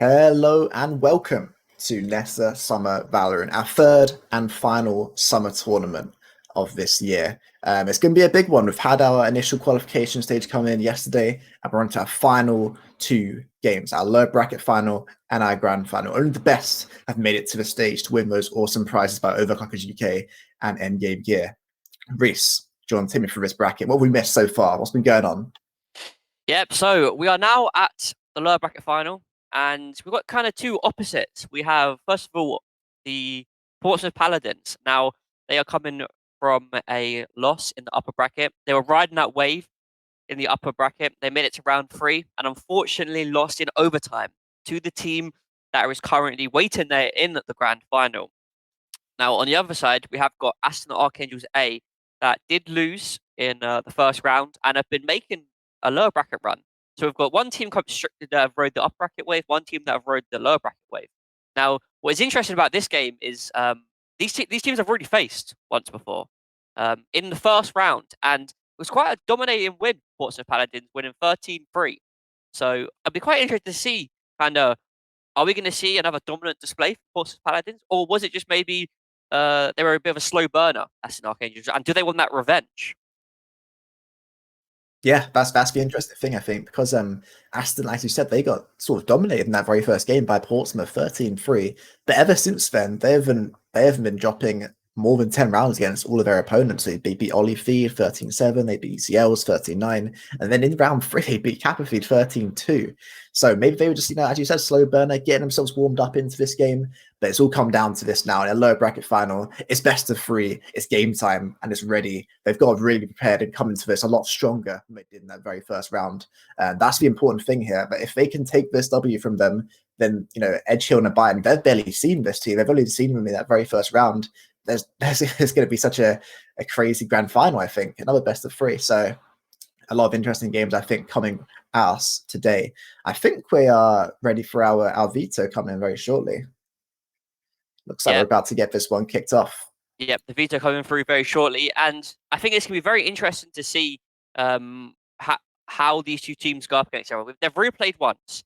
Hello and welcome to NESA Summer VALORANT, our third and final summer tournament of this year. It's going to be a big one. We've had our initial qualification stage come in yesterday, and we're on to our final two games, our lower bracket final and our grand final. Only the best have made it to the stage to win those awesome prizes by Overclockers UK and Endgame Gear. Reese, John, take me through this bracket. What have we missed so far? What's been going on? Yep, so we are now at the lower bracket final, and we've got kind of two opposites. We have, first of all, the Portsmouth Paladins. Now, they are coming from a loss in the upper bracket. They were riding that wave in the upper bracket. They made it to round three, and unfortunately lost in overtime to the team that is currently waiting there in the grand final. Now, on the other side, we have got Aston Archangels A that did lose in the first round and have been making a lower bracket run. So we've got one team that have rode the upper bracket wave, one team that have rode the lower bracket wave. Now, what is interesting about this game is these teams have already faced once before in the first round, and it was quite a dominating win. Portsmouth Paladins winning 13-3. So I'd be quite interested to see kind of, are we going to see another dominant display for Portsmouth Paladins, or was it just maybe they were a bit of a slow burner, Aston Archangels, and do they want that revenge? Yeah, that's the interesting thing, I think, because Aston, like you said, they got sort of dominated in that very first game by Portsmouth 13-3. But ever since then, they haven't been dropping more than 10 rounds against all of their opponents. So they beat Ollie Feed 13-7, they beat ECLs 13-9, and then in round three they beat Kappa Feed 13-2. So maybe they were just, as you said, slow burner, getting themselves warmed up into this game. But it's all come down to this now in a lower bracket final. It's best of three, it's game time, and it's ready. They've got to really be prepared and come into this a lot stronger than they did in that very first round. And that's the important thing here. But if they can take this W from them, then Edge Hill and Bayern, they've barely seen this team. They've only seen them in that very first round. There's going to be such a crazy grand final, I think. Another best of three. So a lot of interesting games, I think, coming at us today. I think we are ready for our veto coming in very shortly. Looks like we're Yeah, about to get this one kicked off. yep, the veto coming through very shortly, and I think it's going to be very interesting to see how these two teams go up against each other. They've replayed once,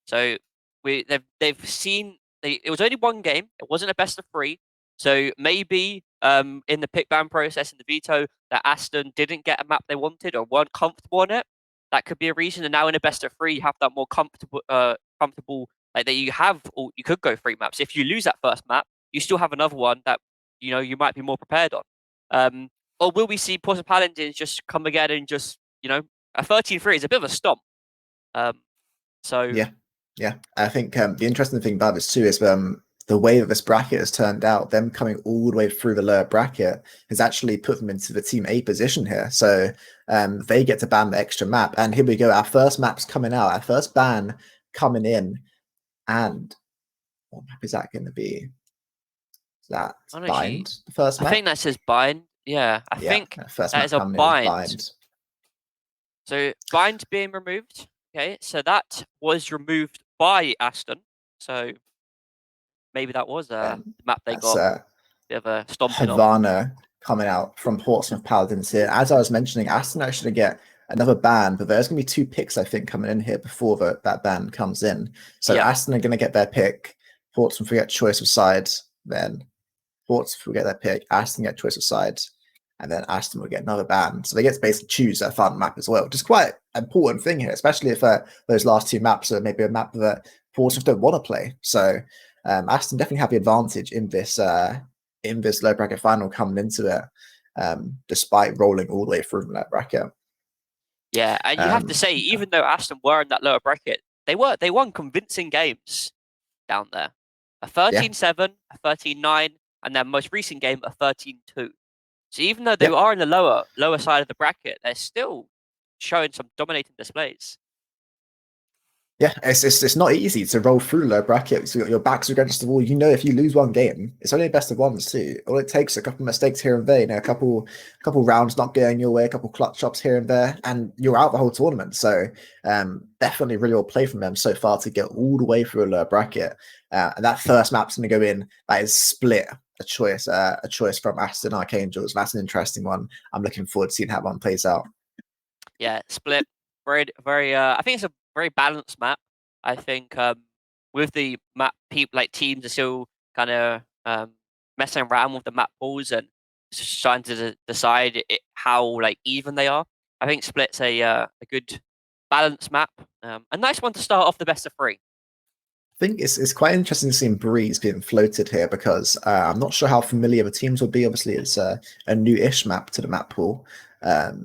so they've seen it was only one game. It wasn't a best of three, so maybe in the pick ban process and the veto that Aston didn't get a map they wanted or weren't comfortable on it. That could be a reason. And now in a best of three, you have that more comfortable like that you have, or you could go three maps. If you lose that first map, you still have another one that you might be more prepared on. Or will we see Portsmouth Paladins just come again and just, a 13-3 is a bit of a stomp. Um, so Yeah, yeah. I think the interesting thing about this too is the way that this bracket has turned out. Them coming all the way through the lower bracket has actually put them into the Team A position here. So they get to ban the extra map. And here we go. Our first map's coming out. Our first ban coming in. And what map is that going to be? Is that honestly, Bind, the first I map? think that says bind. Yeah, I Yeah, think first that map is a coming in is bind. Bind. So bind being removed. Okay, so that was removed by Aston. So maybe that was And the map they that's got a bit of a stomping of. Havana coming out from Portsmouth Paladins here. As I was mentioning, Aston actually get another ban, but there's going to be two picks, I think, coming in here before that ban comes in. So Yep. Aston are going to get their pick. Portsmouth will get choice of sides. Then Portsmouth will get their pick. Aston get choice of sides. And then Aston will get another ban. So they get to basically choose their fun map as well, which is quite an important thing here, especially if those last two maps are maybe a map that Portsmouth don't want to play. So Aston definitely have the advantage in this low bracket final coming into it, despite rolling all the way through that bracket. Yeah, and you have to say, even though Aston were in that lower bracket, they won convincing games down there. A Yeah, 13-7, a 13-9, and their most recent game a 13-2. So even though they yeah. are in the lower side of the bracket, they're still showing some dominating displays. Yeah, it's not easy to roll through low bracket. So your backs are against the wall. If you lose one game, it's only a best of ones too. All it takes is a couple of mistakes here and there. A couple rounds not going your way, a couple clutch shots here and there, and you're out the whole tournament. So definitely really well played from them so far to get all the way through a low bracket. And that first map's going to go in. That is split. A choice from Aston Archangels. That's an interesting one. I'm looking forward to seeing how one plays out. Yeah, split. Very, very. I think it's a very balanced map. I think with the map, people like teams are still kind of messing around with the map pools and trying to decide how like even they are. I think Split's a good balanced map, a nice one to start off the best of three. I think it's quite interesting seeing Breeze being floated here because I'm not sure how familiar the teams will be. Obviously, it's a new-ish map to the map pool,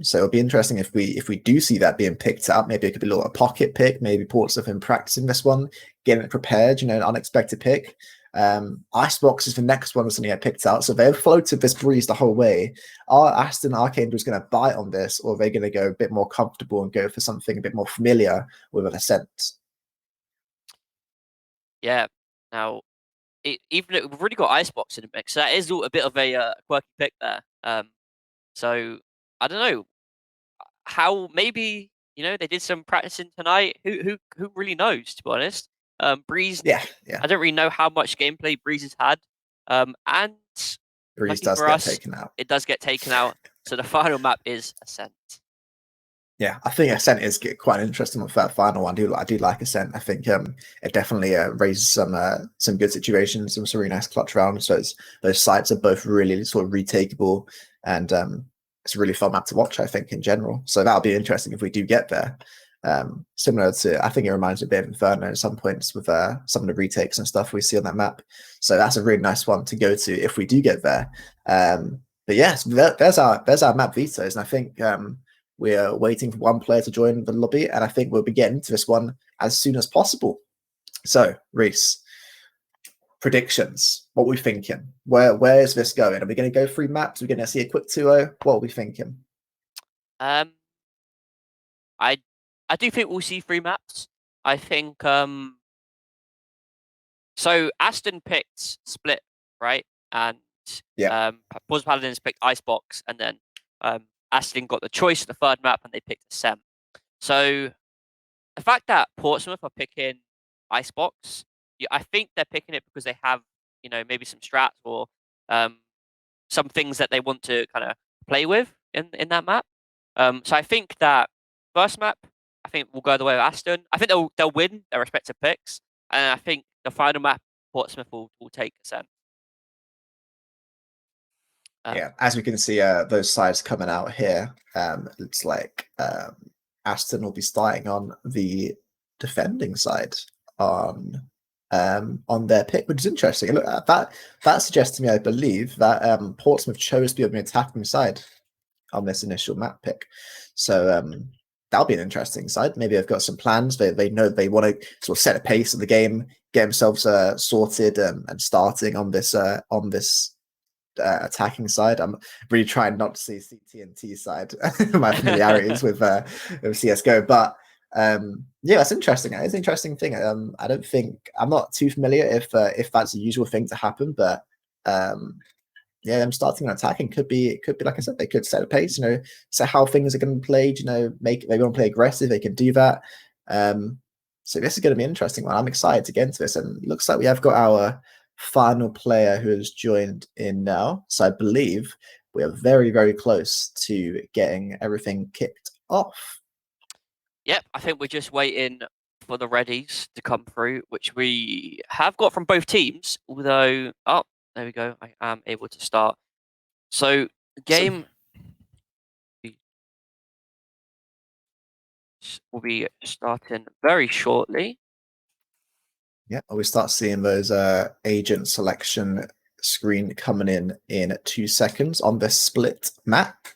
so it'll be interesting if we do see that being picked up. Maybe it could be a little pocket pick. Maybe Portsmouth have been practicing this one, getting it prepared. An unexpected pick. Icebox is the next one that's going to get picked out. So they've floated this Breeze the whole way. Are Aston Archangels going to bite on this, or are they going to go a bit more comfortable and go for something a bit more familiar with an Ascent? Yeah. Now, we've already got Icebox in the mix, so that is a bit of a quirky pick there. So I don't know how. Maybe they did some practicing tonight. Who really knows? To be honest, Breeze. Yeah. I don't really know how much gameplay Breeze has had. And Breeze lucky does for get us, taken out. it does get taken out. So the final map is Ascent. Yeah, I think Ascent is quite interesting with that final one. I do like Ascent. I think it definitely raises some good situations, some really nice clutch rounds. So those sites are both really sort of retakeable, and it's a really fun map to watch, I think, in general. So that'll be interesting if we do get there. Similar to, I think it reminds me a bit of Inferno at some points with some of the retakes and stuff we see on that map. So that's a really nice one to go to if we do get there. But yes, there's our map vetoes, and I think we're waiting for one player to join the lobby, and I think we'll be getting to this one as soon as possible. So, Reese, predictions. What are we thinking? Where is this going? Are we going to go through maps? Are we going to see a quick 2-0? What are we thinking? I do think we'll see 3 maps. I think so Aston picked Split, right? And Yeah. Portsmouth Paladins picked Icebox, and then Aston got the choice of the third map, and they picked Ascent. So the fact that Portsmouth are picking Icebox, I think they're picking it because they have, maybe some strats or some things that they want to kind of play with in that map. So I think that first map, I think will go the way of Aston. I think they'll win their respective picks, and I think the final map Portsmouth will take Ascent. Yeah, as we can see, those sides coming out here, it's like Aston will be starting on the defending side on their pick, which is interesting. Look, that suggests to me, I believe, that Portsmouth chose to be on the attacking side on this initial map pick. So that'll be an interesting side. Maybe they've got some plans. They know they want to sort of set a pace of the game, get themselves sorted and starting on this attacking side. I'm really trying not to see CTNT side. My familiarities with CS:GO, but yeah, that's interesting. It's an interesting thing. I don't think I'm not too familiar if that's a usual thing to happen, but yeah, them starting and attacking could be like I said, they could set a pace. Set how things are going to be played. Make they want to play aggressive, they can do that. So this is going to be an interesting one. I'm excited to get into this, and it looks like we have got our final player who has joined in now. So I believe we are very, very close to getting everything kicked off. Yep, I think we're just waiting for the readies to come through, which we have got from both teams. Although, oh, there we go. I am able to start. So game will be starting very shortly. Yeah, we start seeing those agent selection screen coming in 2 seconds on this split map.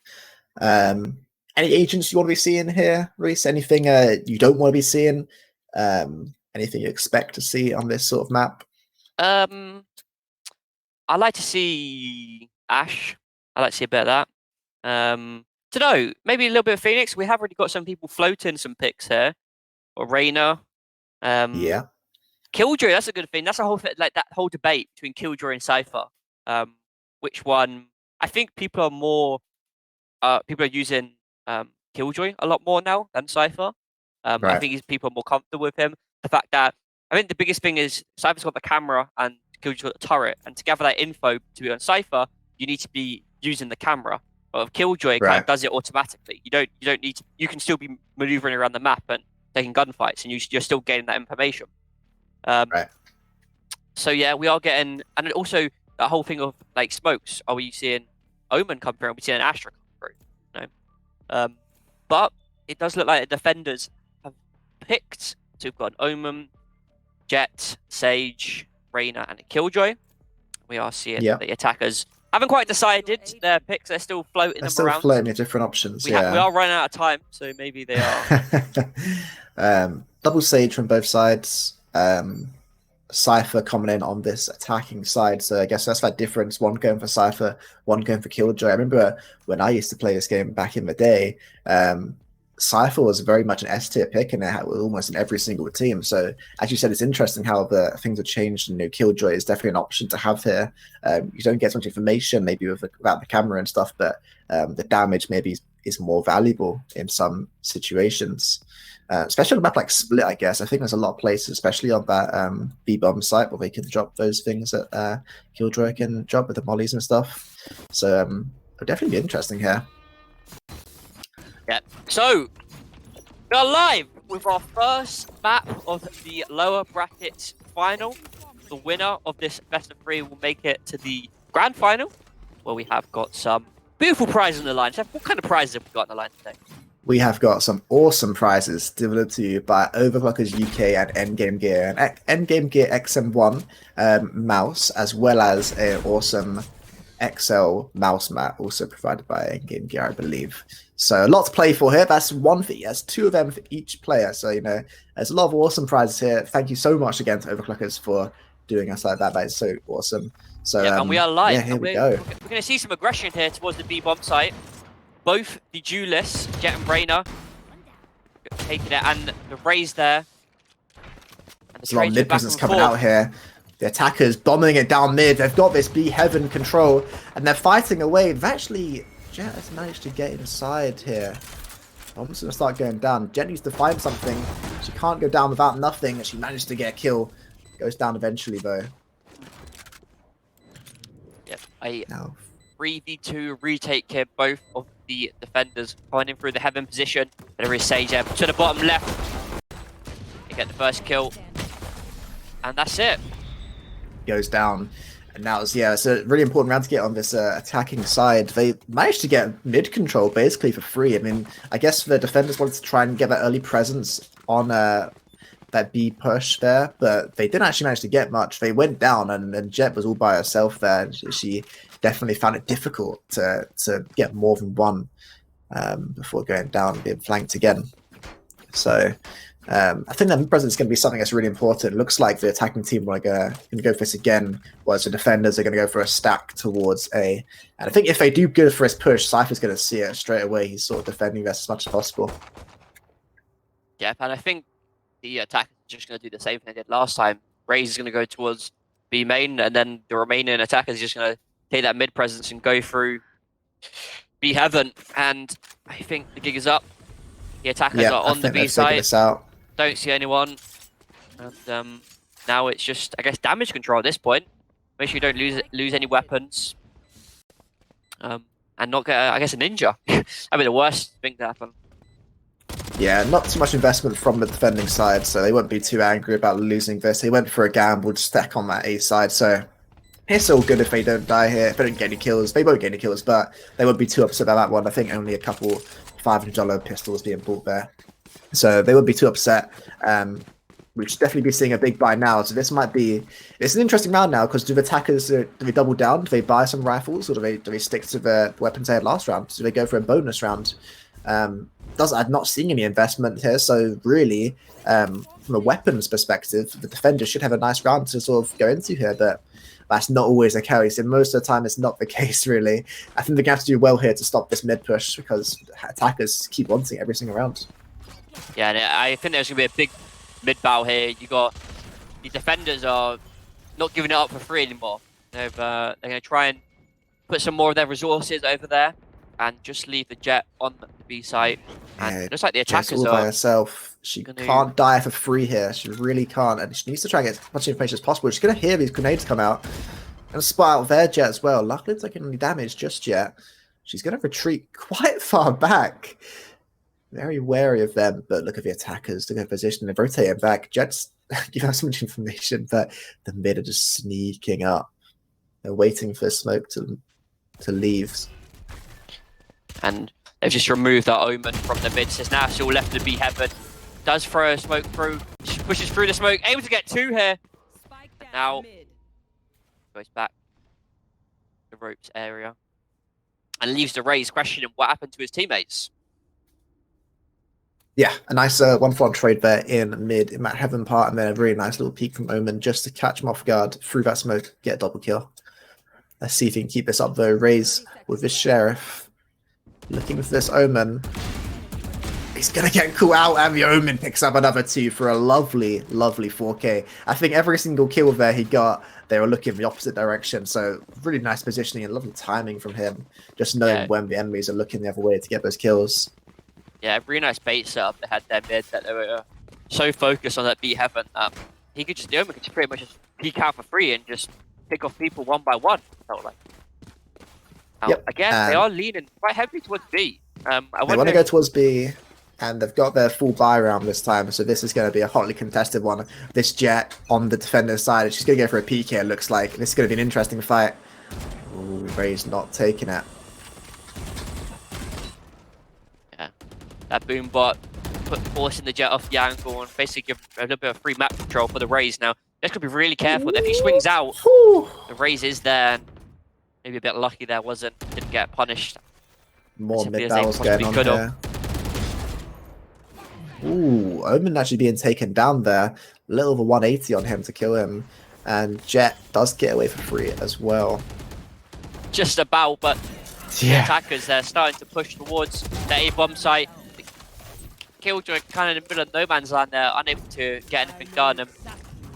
Any agents you want to be seeing here, Reese? Anything you don't want to be seeing? Anything you expect to see on this sort of map? I like to see Ash. I like to see a bit of that. To know, maybe a little bit of Phoenix. We have already got some people floating some picks here. Or Reyna. Yeah. Killjoy, that's a good thing. That's a whole like that whole debate between Killjoy and Cypher. Which one? I think people are more. People are using Killjoy a lot more now than Cypher. I Right. think people are more comfortable with him. The fact that I think the biggest thing is Cypher's got the camera and Killjoy's got the turret, and to gather that info to be on Cypher, you need to be using the camera. But with Killjoy, it kind of Right. does it automatically. You don't need to. You can still be maneuvering around the map and taking gunfights, and you're still getting that information. Right. So yeah, we are getting, and then also that whole thing of like smokes. Are we seeing Omen come through? Are we seeing an Astra come through? No. But it does look like the defenders have picked to have got an Omen, Jet, Sage, Reyna, and a Killjoy. We are seeing Yeah. the attackers haven't quite decided their picks. They're still floating They're them still around. floating at different options. We Yeah. are running out of time, so maybe they are. Double Sage from both sides. Cypher coming in on this attacking side, so I guess that's that difference. One going for Cypher, one going for Killjoy. I remember when I used to play this game back in the day, Cypher was very much an S tier pick, and it was almost in every single team. So, as you said, it's interesting how the things have changed. And Killjoy is definitely an option to have here. You don't get as much information maybe about the camera and stuff, but the damage maybe is more valuable in some situations. Especially on a map like Split, I guess. I think there's a lot of places, especially on that B-bomb site, where they can drop those things that Killjoy can drop with the mollies and stuff. So it'll definitely be interesting here. Yeah. So we are live with our first map of the lower bracket final. The winner of this best of 3 will make it to the grand final, where we have got some beautiful prizes on the line. Jeff, what kind of prizes have we got on the line today? We have got some awesome prizes delivered to you by Overclockers UK and Endgame Gear. An Endgame Gear XM1 mouse, as well as an awesome XL mouse mat, also provided by Endgame Gear, I believe. So a lot to play for here. That's one for you. That's 2 of them for each player. So, there's a lot of awesome prizes here. Thank you so much again to Overclockers for doing us like that. That is so awesome. So, yeah, and we are live. Yeah, here we go. We're going to see some aggression here towards the B-bomb site. Both the duelists, Jet and Reyna, taking it, and the Raze there. There's a lot of mid presence coming out here. The attackers bombing it down mid. They've got this B heaven control, and they're fighting away. Jet has managed to get inside here. Bomb's going to start going down. Jet needs to find something. She can't go down without nothing, and she managed to get a kill. Goes down eventually, though. Yep, 3v2 retake here, both of the defenders finding through the heaven position. There is Sage there to the bottom left. They get the first kill. And that's it. Goes down. And now it's a really important round to get on this attacking side. They managed to get mid control basically for free. I mean, I guess the defenders wanted to try and get that early presence on that B push there, but they didn't actually manage to get much. They went down, and Jet was all by herself there. And she definitely found it difficult to get more than one before going down and being flanked again. So I think that presence is going to be something that's really important. It looks like the attacking team are going to go for this again, whereas the defenders are going to go for a stack towards A. And I think if they do go for his push, Cypher's going to see it straight away. He's sort of defending this as much as possible. Yeah, and I think the attackers are just going to do the same thing they did last time. Raze is going to go towards B main, and then the remaining attackers are just going to take that mid presence and go through B heaven. And I think the gig is up. The attackers are on the B side. Don't see anyone. And now it's just, I guess, damage control at this point. Make sure you don't lose any weapons. And not get, I guess, a ninja. That'd be the worst thing to happen. Yeah, not too much investment from the defending side, so they won't be too angry about losing this. They went for a gamble to stack on that A side, so it's all good if they don't die here. If they don't get any kills, they won't get any kills, but they won't be too upset about that one. I think only a couple $500 pistols being bought there. So they would be too upset. We should definitely be seeing a big buy now. So this might be... It's an interesting round now, because do the attackers, do they double down? Do they buy some rifles, or do they stick to the weapons they had last round? Do they go for a bonus round? I'm not seeing any investment here, so really, from a weapons perspective, the defenders should have a nice round to sort of go into here, but that's not always the case. And most of the time, it's not the case, really. I think they're going to have to do well here to stop this mid push, because attackers keep wanting every single round. Yeah, and I think there's going to be a big mid battle here. You got the defenders are not giving it up for free anymore. They're going to try and put some more of their resources over there and just leave the Jet on the B site. And it looks like the attackers all by herself. She can't die for free here. She really can't, and she needs to try and get as much information as possible. She's going to hear these grenades come out and spot out their Jet as well. Luckily, it's not getting any damage just yet. She's going to retreat quite far back. Very wary of them, but look at the attackers. Look at their position. They're rotating back. Jet's give out so much information, but the mid are just sneaking up. They're waiting for smoke to leave. And they've just removed that Omen from the mid. So now it's all left to be Heaven. Does throw a smoke through, pushes through the smoke, able to get 2 here. And now goes back to the ropes area and leaves the Rays questioning what happened to his teammates. Yeah, a nice 1-for-1 trade there in mid in that Heaven part, and then a really nice little peek from Omen just to catch him off guard through that smoke, get a double kill. Let's see if he can keep this up though. Rays with this Sheriff. Looking for this Omen. He's going to get caught out, and the Omen picks up another 2 for a lovely, lovely 4K. I think every single kill there he got, they were looking the opposite direction. So really nice positioning and lovely timing from him. Just knowing when the enemies are looking the other way to get those kills. Yeah, really nice bait setup they had there mid that they were so focused on that B Heaven that he could just, the Omen could just pretty much just peek out for free and just pick off people one by one, felt like. Now, again, they are leaning quite heavily towards B. They want to go towards B, and they've got their full buy round this time, so this is going to be a hotly contested one. This Jet on the defender's side, she's going to go for a PK, it looks like. This is going to be an interesting fight. Ooh, Ray's not taking it. Yeah, that boom bot forcing the Jet off the angle and basically give a little bit of free map control for the Rays. Now, just got to be really careful that if he swings out, the Rays is there. And maybe a bit lucky there, didn't get punished. More mid battles going on here. Ooh, Omen actually being taken down there. A little over 180 on him to kill him. And Jet does get away for free as well. Just about, but the attackers, they're starting to push towards the A-bomb site. Killjoy kind of in the middle of no man's land there, unable to get anything done. And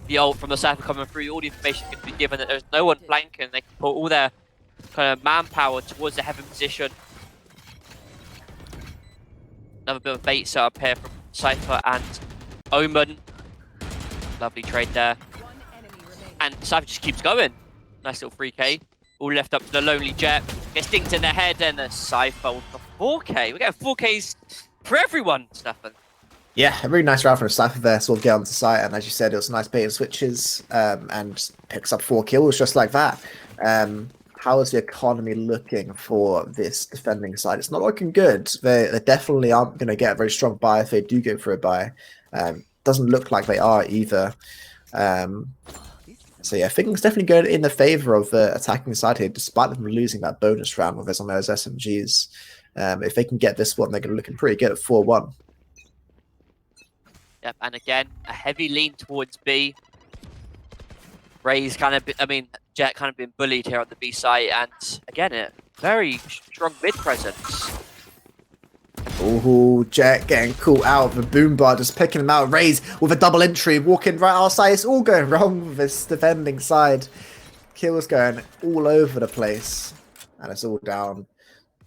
the ult from the Cypher coming through, all the information can be given that there's no one flanking. They can put all their kind of manpower towards the Heaven position. Another bit of bait set up here from Cypher and Omen. Lovely trade there. And Cypher just keeps going. Nice little 3K. All left up to the lonely Jet. Gets dinked in the head, and the Cypher with the 4K. We're getting 4Ks for everyone, Stefan. Yeah, a really nice round from Cypher there, sort of get onto site, and as you said, it was nice bait and switches, and picks up 4 kills just like that. How is the economy looking for this defending side? It's not looking good. They definitely aren't going to get a very strong buy if they do go for a buy. Doesn't look like they are either. So yeah, things definitely go in the favor of the attacking side here, despite them losing that bonus round with us on those SMGs. If they can get this one, they're going to be looking pretty good at 4-1. Yep, and again, a heavy lean towards B. Ray's kind of, Jet kind of been bullied here on the B side, and again, a very strong mid presence. Ooh, Jet getting caught out. The boom bar just picking him out. Rays with a double entry, walking right outside. It's all going wrong with this defending side. Kills going all over the place, and it's all down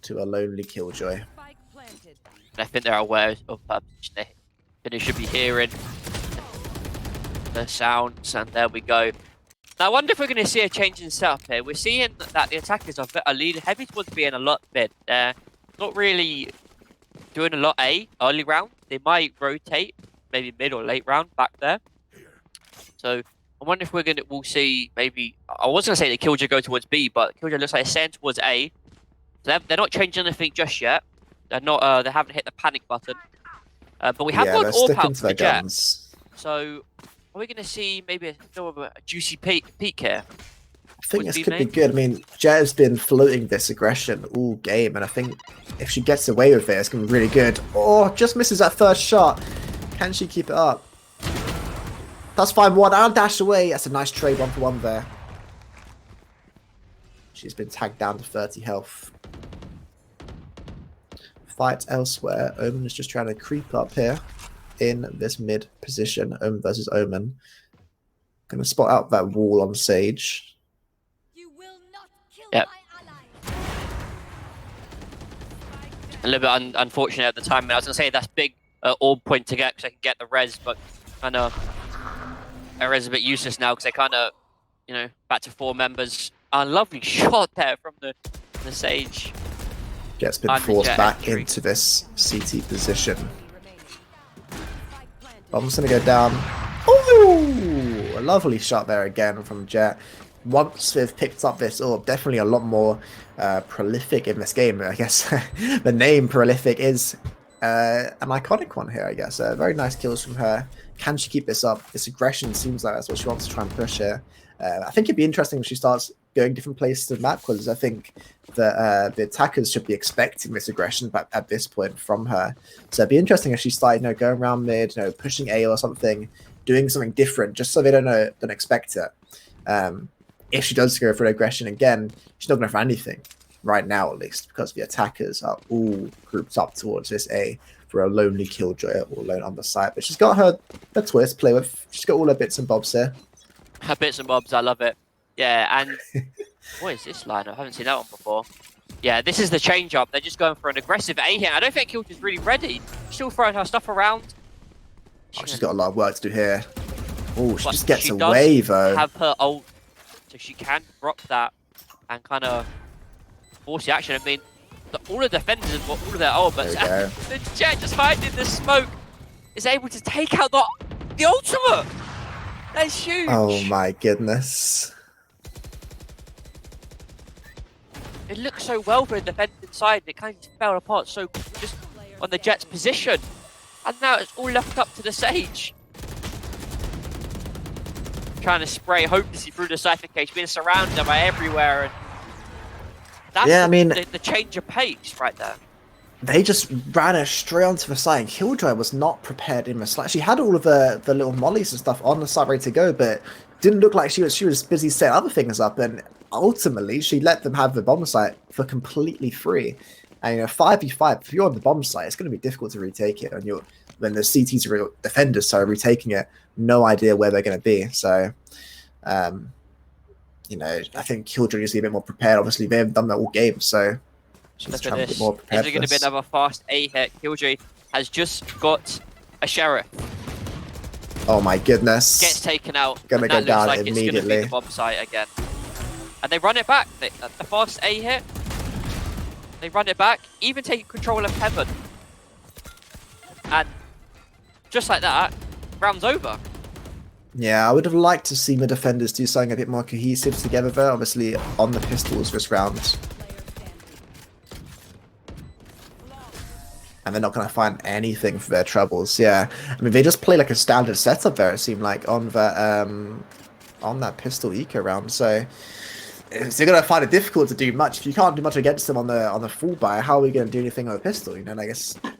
to a lonely Killjoy. I think they're aware of that. They should be hearing the sounds, and there we go. Now, I wonder if we're going to see a change in setup here. We're seeing that the attackers are leading heavy towards being a lot mid. They're not really doing a lot A early round. They might rotate maybe mid or late round back there. So I wonder if we'll see maybe, I was going to say the Killjoy go towards B, but Killjoy looks like it's sent towards A. So they're not changing anything just yet. They're not. They haven't hit the panic button. But we have got an AWP out for the Jet. So are we going to see maybe a juicy peak here? I think this could be good. I mean, Jet has been floating this aggression all game, and I think if she gets away with it, it's going to be really good. Oh, just misses that first shot. Can she keep it up? That's 5-1. I'll dash away. That's a nice trade 1-for-1 there. She's been tagged down to 30 health. Fight elsewhere. Omen is just trying to creep up here in this mid position. Omen versus Omen. Going to spot out that wall on Sage. You will not kill yep. my ally. A little bit unfortunate at the time. I was going to say that's big orb point to get because I can get the res, but kind of a res is a bit useless now because they kind of, back to 4 members. A lovely shot there from the Sage. Jet's been forced back into this CT position. Bomb's going to go down. Oh, a lovely shot there again from Jet. Once they've picked up this orb, definitely a lot more prolific in this game. I guess the name prolific is an iconic one here, I guess. Very nice kills from her. Can she keep this up? This aggression seems like that's what she wants to try and push here. I think it'd be interesting if she starts going different places of the map, because I think that the attackers should be expecting this aggression at this point from her. So it'd be interesting if she started, going around mid, pushing A or something, doing something different, just so they don't expect it. If she does go for an aggression again, she's not going to for anything right now, at least, because the attackers are all grouped up towards this A for a lonely Killjoy all alone on the side. But she's got her twist to play with. She's got all her bits and bobs here. Her bits and bobs, I love it. Yeah, and what is this line? I haven't seen that one before. Yeah, this is the change up. They're just going for an aggressive A here. I don't think Killjoy's really ready. She's still throwing her stuff around. She's got a lot of work to do here. Oh, she But just gets she away, does though. have her ult, so she can drop that and kind of force the action. I mean, all the defenders have got all of their ultimates. There we And the Jet just hiding in the smoke is able to take out the ultimate. That's huge. Oh my goodness. It looked so well for the defending side. It kind of just fell apart so just on the Jet's position. And now it's all left up to the Sage. Trying to spray hopelessly through the Cypher cage, being surrounded by everywhere. And that's Yeah, I mean, the change of pace right there. they just ran her straight onto the side. Killjoy was not prepared in the slightest. She had all of the little mollies and stuff on the side ready to go, but didn't look like she was busy setting other things up. And ultimately, she let them have the bomb site for completely free. And 5v5, if you're on the bomb site, it's going to be difficult to retake it. And when the CT's defenders are retaking it, no idea where they're going to be. So, I think Killjoy needs to be a bit more prepared. Obviously, they haven't done that all game, so she's Look trying at to this. get more prepared. Is it going to be another fast A hit? Killjoy has just got a sheriff. Oh my goodness. Gets taken out. Gonna and go that down looks like it's going to be immediately. the bomb site again. And they run it back. The fast A hit. They run it back, even taking control of Heaven. And just like that, round's over. Yeah, I would have liked to see the defenders do something a bit more cohesive together there, obviously on the pistols this round. And they're not going to find anything for their troubles, yeah. I mean, they just play like a standard setup there, it seemed like, on that pistol eco round, so they're going to find it difficult to do much. If you can't do much against them on the full buy, how are we going to do anything on a pistol? And I guess a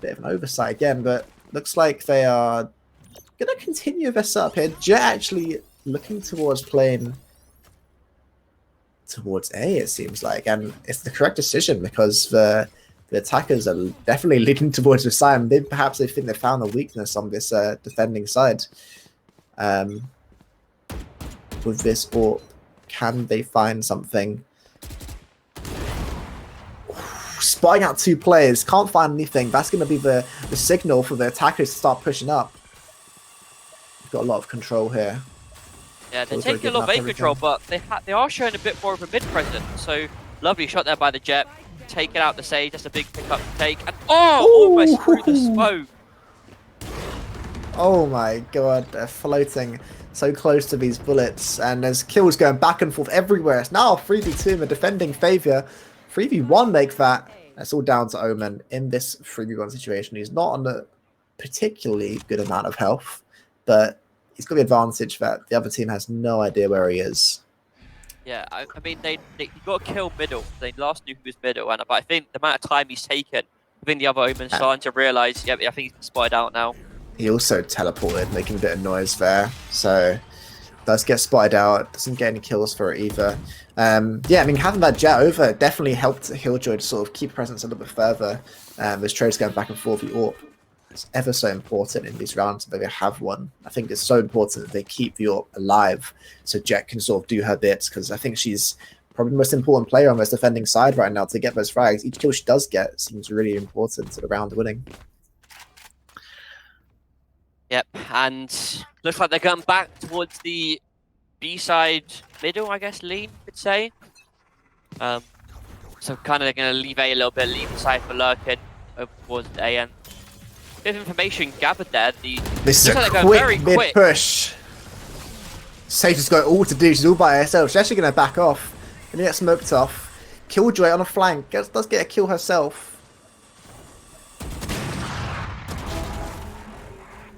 bit of an oversight again, but looks like they are going to continue their setup here. Jet actually looking towards playing towards A, it seems like, and it's the correct decision because the attackers are definitely leading towards the side. Perhaps they think they found a weakness on this defending side. With this AWP, can they find something? Spotting out two players, can't find anything. That's going to be the signal for the attackers to start pushing up. We've got a lot of control here. Yeah, they're taking a lot of A control, but they are showing a bit more of a mid presence. So lovely shot there by the Jet. Taking out the Sage, that's a big pickup to take. And almost through the smoke. Oh my god, they're floating so close to these bullets. And there's kills going back and forth everywhere. It's now 3v2 in the defending favor. 3v1 make that. That's all down to Omen in this 3v1 situation. He's not on a particularly good amount of health, but he's got the advantage that the other team has no idea where he is. Yeah, I mean, he got to kill middle. They last knew he was middle, but I think the amount of time he's taken, I think the other Omen's starting to realise, yeah, I think he's spotted out now. He also teleported, making a bit of noise there, so does get spotted out, doesn't get any kills for it either. Yeah, I mean, having that Jet over definitely helped Killjoy to sort of keep presence a little bit further. There's trades going back and forth. The AWP is ever so important in these rounds that they have one. I think it's so important that they keep the AWP alive so Jet can sort of do her bits, because I think she's probably the most important player on this defending side right now to get those frags. Each kill she does get seems really important to the round winning. Yep, and looks like they're going back towards the B-side middle, I guess, lean, could say. So kind of they're going to leave A a little bit, leave the side for lurking over towards the A, and bit of information gathered there. This is looks a like they're going quick mid push. Sage has got all to do. She's all by herself. She's actually going to back off. Gonna get smoked off. Killjoy on a flank. Does get a kill herself.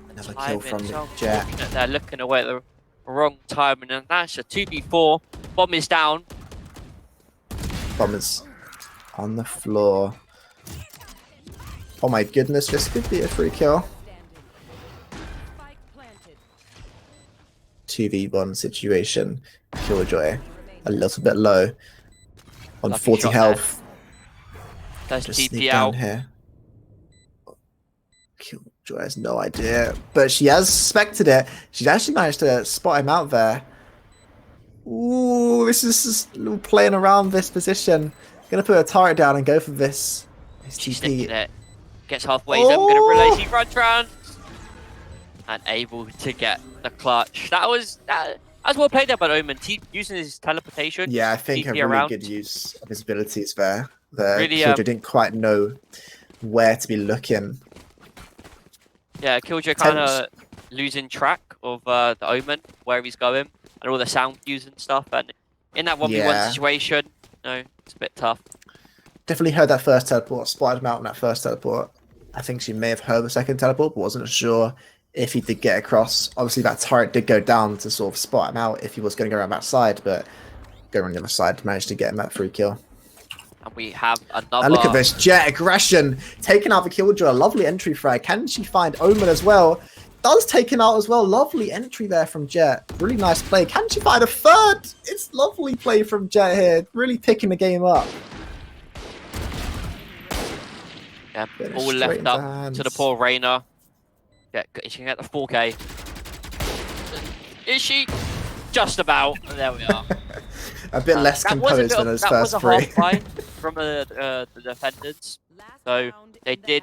Another kill from Jet. They're looking away at the wrong time, and then that's a 2v4. Bomb is down. Bomb is on the floor. Oh my goodness, this could be a free kill. 2v1 situation. Killjoy a little bit low on 40 health. That's Just TP sneak out down here. Killjoy has no idea, but she has suspected it. She's actually managed to spot him out there. Ooh, this is just a little playing around this position. Gonna put a turret down and go for this. She's TP. it. Gets halfway. I'm gonna release. He runs and able to get the clutch. That was well played there by Omen. Using his teleportation. Yeah, I think a TP really around. good use of his abilities there. The Really, Killjoy didn't quite know where to be looking. Yeah, Killjoy kind of losing track of the Omen, where he's going, and all the sound cues and stuff. And in that 1v1 situation, it's a bit tough. Definitely heard that first teleport, spotted him out on that first teleport. I think she may have heard the second teleport, but wasn't sure if he did get across. Obviously, that turret did go down to sort of spot him out if he was going to go around that side, but going around the other side managed to get him that free kill. And we have another... And look at this, Jet aggression, taking out the Killjoy, a lovely entry frag. Can she find Omen as well? Does take him out as well. Lovely entry there from Jet. Really nice play. Can she find a third? It's lovely play from Jet here. Really picking the game up. Yeah, all left up to the poor Reyna. Yeah, she can get the 4K. Is she? Just about. There we are. A bit less composed than his first three. That was a half fight from the defenders. So they did,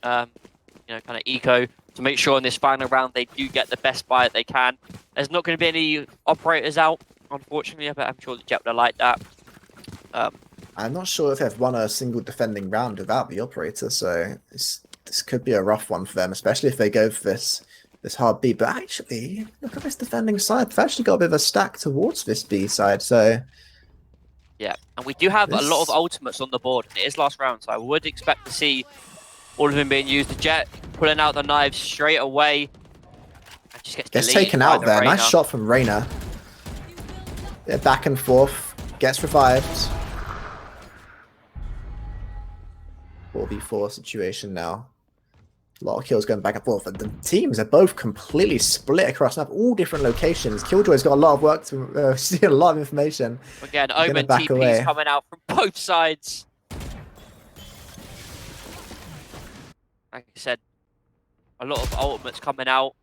kind of eco to make sure in this final round they do get the best buy that they can. There's not going to be any operators out, unfortunately, but I'm sure the Jet will like that. I'm not sure if they've won a single defending round without the operator, so this could be a rough one for them, especially if they go for this hard B. But actually, look at this defending side. They've actually got a bit of a stack towards this B side, so... Yeah, and we do have a lot of ultimates on the board. It is last round, so I would expect to see all of them being used. The Jet pulling out the knives straight away. And just gets taken out there. Nice shot from Reyna. Yeah, back and forth. Gets revived. 4v4 situation now. A lot of kills going back and forth. And the teams are both completely split across map, all different locations. Killjoy's got a lot of work to see a lot of information. Again, Omen TP's coming out from both sides. Like I said, a lot of ultimates coming out.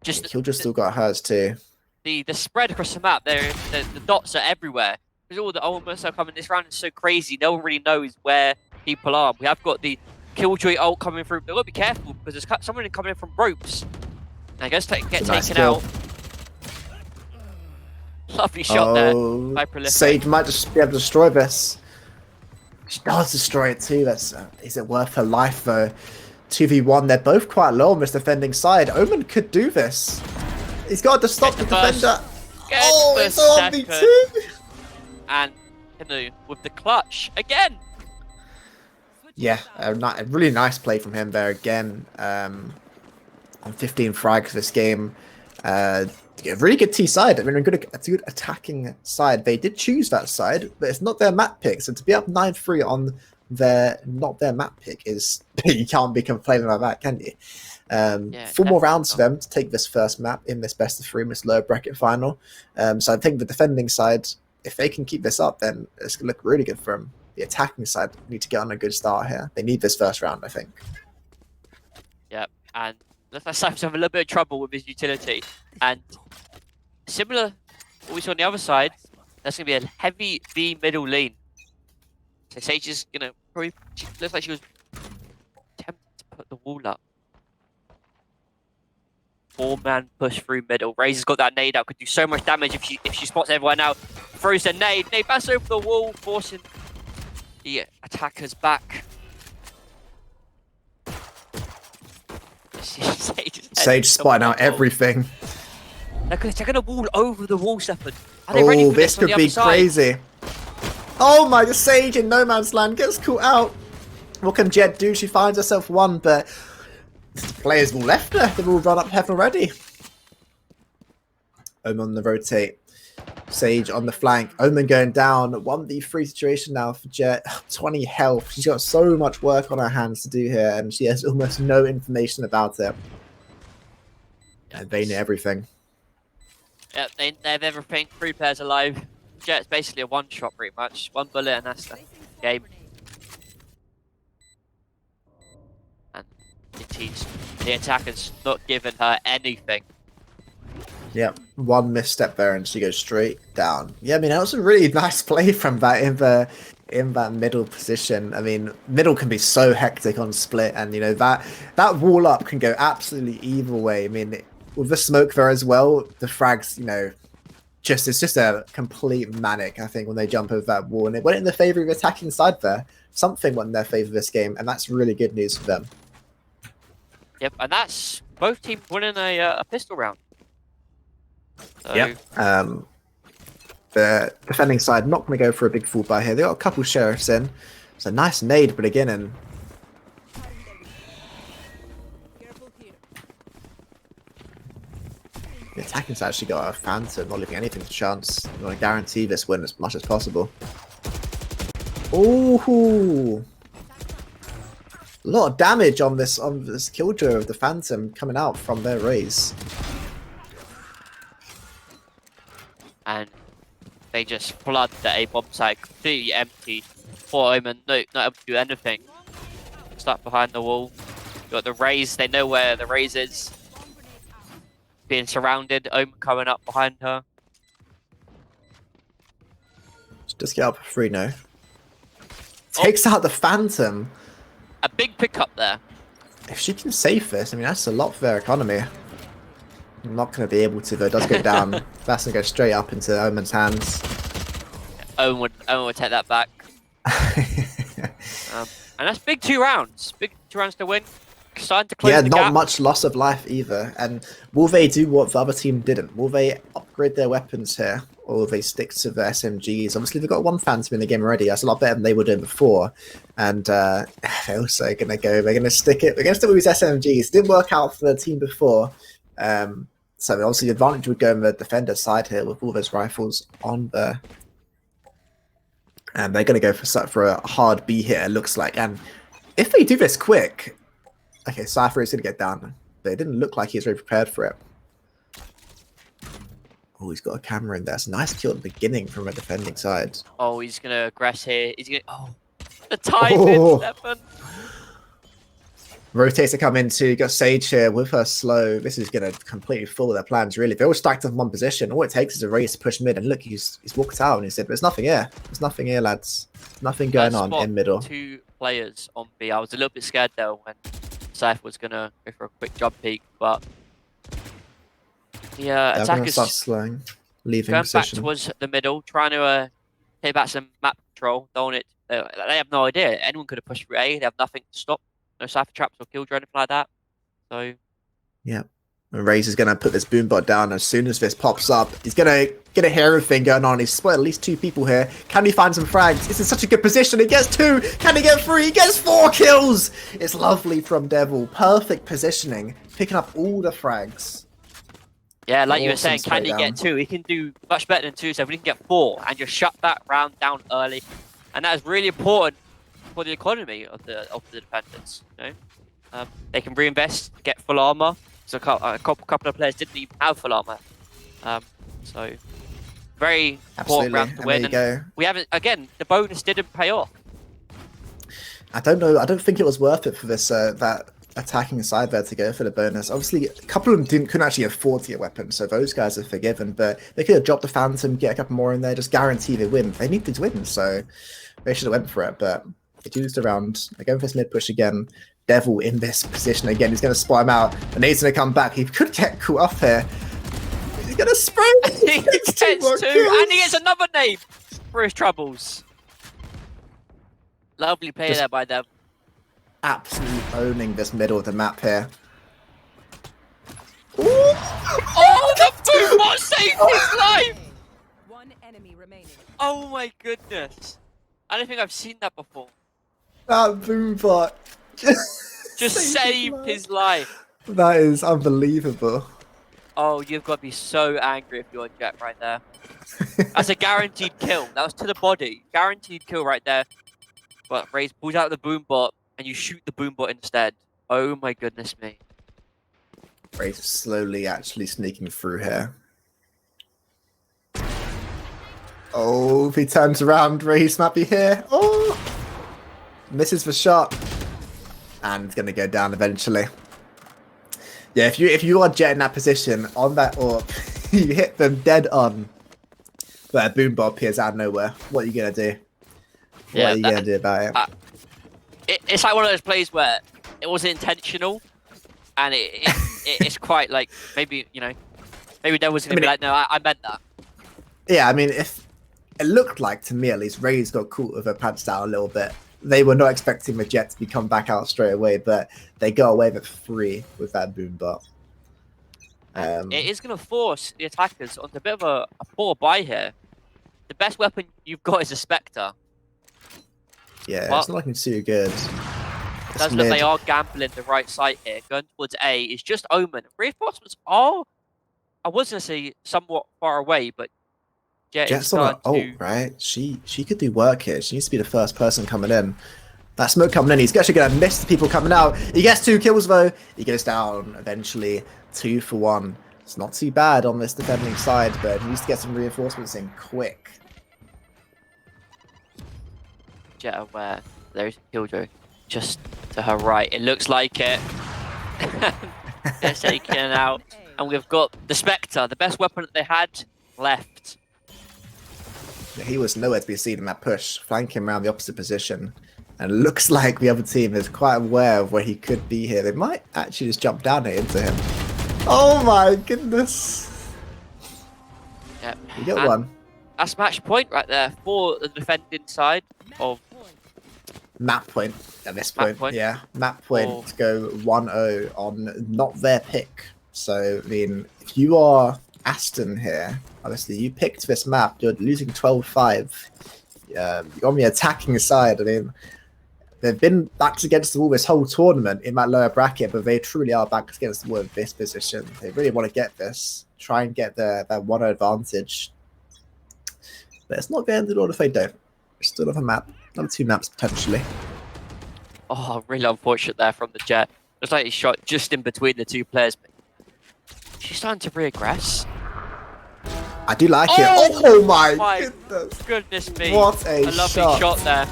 Just Killjoy's still got hers too. The spread across the map, the dots are everywhere. Because all the ultimates are coming. This round is so crazy. No one really knows where people are. We have got the Killjoy ult coming through. They've got to be careful because there's someone coming in from ropes. And I guess get taken out. Lovely shot there by Prolific. Sage might just be able to destroy this. She does destroy it too. Is it worth her life though? 2v1, they're both quite low on this defending side. Omen could do this. He's got to stop the defender. It's on me too. And Canoe with the clutch again. Yeah, a really nice play from him there again. On 15 frags this game. A really good T side. I mean, a good attacking side. They did choose that side, but it's not their map pick. So to be up 9-3 on not their map pick is you can't be complaining about that, can you? 4 more rounds for them to take this first map in this best of 3 in this lower bracket final. So I think the defending side, if they can keep this up, then it's going to look really good for them. The attacking side need to get on a good start here. They need this first round, I think. Yeah, and let's have a little bit of trouble with his utility. And similar to what we saw on the other side, that's going to be a heavy B middle lean. So Sage is going to probably... She looks like she was tempted to put the wall up. 4-man push through middle. Razor's got that nade out. Could do so much damage if she spots everyone out. Throws the nade. Nade bats over the wall, forcing the attackers back. Sage spotting out everything. They're gonna wall over the wall, Stefan. Are they ready Oh, for this on the could other be side? crazy. Oh my, the Sage in no man's land gets caught out. What can Jet do? She finds herself one, but players all left her. They've all run up heaven already. Omen on the rotate. Sage on the flank. Omen going down. 1v3 situation now for Jet. 20 health. She's got so much work on her hands to do here, and she has almost no information about it. And they know everything. Yeah, they have everything. 3 players alive. Jet's basically a one-shot pretty much. 1 bullet and Aston. Game. And the attacker's not giving her anything. Yep, one misstep there and she goes straight down. Yeah, I mean, that was a really nice play from that in that middle position. I mean, middle can be so hectic on split, and you know that wall up can go absolutely either way. I mean, with the smoke there as well, the frags, you know, it's just a complete manic. I think when they jump over that wall, and it went in the favor of attacking side there. Something went in their favor this game, and that's really good news for them. Yep, and that's both teams winning a pistol round. So, yep. The defending side not going to go for a big full buy here. They got a couple sheriffs in. It's a nice nade, but again, and the attacking side actually got a Phantom, not leaving anything to chance. You want to guarantee this win as much as possible. Ooh, a lot of damage on this killjoy of the Phantom coming out from their raise. And they just flood the A-bomb site completely empty. Poor Omen, not able to do anything. Stuck behind the wall. Got the raise, they know where the raise is. Being surrounded, Omen coming up behind her. Just get up for free now. Takes out the Phantom. A big pickup there. If she can save this, I mean, that's a lot for their economy. I'm not going to be able to, though. It does go down. That's going to go straight up into Omen's hands. Omen would take that back. And that's big 2 rounds. Big 2 rounds to win. Starting to close the not gap. much loss of life either. And will they do what the other team didn't? Will they upgrade their weapons here? Or will they stick to the SMGs? Obviously, they've got one Phantom in the game already. That's a lot better than they were doing before. And they're also going to go, they're going to stick it. They're going to stick with these SMGs. Didn't work out for the team before. So obviously the advantage would go on the defender side here with all those rifles on there. And they're going to go for a hard B here, it looks like. And if they do this quick... Okay, Cypher is going to get down, but it didn't look like he was very prepared for it. Oh, he's got a camera in there. It's a nice kill at the beginning from a defending side. Oh, he's going to aggress here. He's going to... Oh, the timing, Stefan. Rotates to come into, got Sage here with her slow. This is going to completely fool their plans, really. They're all stacked up in one position. All it takes is a raise to push mid, and look, he's walked out and he said, there's nothing here. There's nothing here, lads. Nothing going on in middle. 2 players on B. I was a little bit scared, though, when Cypher was going to go for a quick jump peek, but... Yeah, attackers start slowing, leaving going position. back towards the middle, trying to take back some map control. Don't want it. They have no idea. Anyone could have pushed through A. They have nothing to stop. No Cypher traps or killjoy or anything like that. So yeah, and Raze is going to put this boombot down as soon as this pops up. He's going to hear everything going on. He's split at least 2 people here. Can he find some frags? It's in such a good position. He gets 2. Can he get 3? He gets 4 kills. It's lovely from Devil. Perfect positioning, picking up all the frags. yeah, like you were Awesome saying, can he get 2? He can do much better than 2. So if we can get 4 and just shut that round down early, and that is really important for the economy of the defenders. You know, they can reinvest, get full armor. So a couple of players didn't even have full armor. So very important round to win. And we haven't, again, the bonus didn't pay off. I don't know. I don't think it was worth it for this that attacking side there to go for the bonus. Obviously, a couple of them couldn't actually afford to get weapons, so those guys are forgiven. But they could have dropped the Phantom, get a couple more in there, just guarantee they win. They need to win, so they should have went for it. But they used around. They're going for this mid push again. Devil in this position again. He's going to spot him out. The nade's going to come back. He could get caught up here. He's going to spray. He gets 2, and he gets another nade for his troubles. Lovely play there by them. Absolutely owning this middle of the map here. Oh, the boombot saved his life! One enemy remaining. Oh my goodness. I don't think I've seen that before. That boombot Just saved his life. That is unbelievable. Oh, you've got to be so angry if you're Jet right there. That's a guaranteed kill. That was to the body. Guaranteed kill right there. But Raze pulls out the boombot and you shoot the boombot instead. Oh my goodness me. Raze is slowly actually sneaking through here. Oh, if he turns around, Raze might be here. Oh! Misses the shot. And it's going to go down eventually. Yeah, if you are Jet in that position, on that AWP, you hit them dead on. But a boombot appears out of nowhere. What are you going to do? What are you going to do about it? It's like one of those plays where it wasn't intentional. And it's quite like, maybe, you know, maybe there was going to be like, no, I meant that. Yeah, I mean, if it looked like, to me at least, Raze got caught with her pants down a little bit. They were not expecting the Jet to be come back out straight away, but they got away with 3 with that boombot. It is going to force the attackers onto a bit of a poor buy here. The best weapon you've got is a Spectre. Yeah, But it's not looking too good. Does look they are gambling the right side here. Going towards A is just Omen. Reinforcements are, I was going to say, somewhat far away, but Jet is Jet's on her starting ult, right? She could do work here. She needs to be the first person coming in. That smoke coming in, he's actually going to miss the people coming out. He gets 2 kills though. He goes down eventually. 2 for 1. It's not too bad on this defending side, but he needs to get some reinforcements in quick. Jet aware. There's Killjoy just to her right. It looks like it. They're taking it out. And we've got the Spectre, the best weapon that they had left. He was nowhere to be seen in that push, flanking around the opposite position. And it looks like the other team is quite aware of where he could be here. They might actually just jump down here into him. Oh my goodness. Yep. You get And one. that's match point right there for the defending side of Map point at this Map point. point. Yeah, map point Oh. to go 1-0 on not their pick. So, I mean, if you are Aston here, obviously you picked this map, you're losing 12-5. You're on the attacking side. I mean, they've been backs against the wall this whole tournament in that lower bracket, but they truly are backs against the wall in this position. They really want to get this, try and get that 1-0 advantage. But it's not the end of the world if they don't. Still have a map, another 2 maps potentially. Oh, really unfortunate there from the Jet. Looks like he shot just in between the 2 players. But she's starting to regress. I do like it. Oh Oh my my goodness. Goodness me. What a lovely shot. shot there.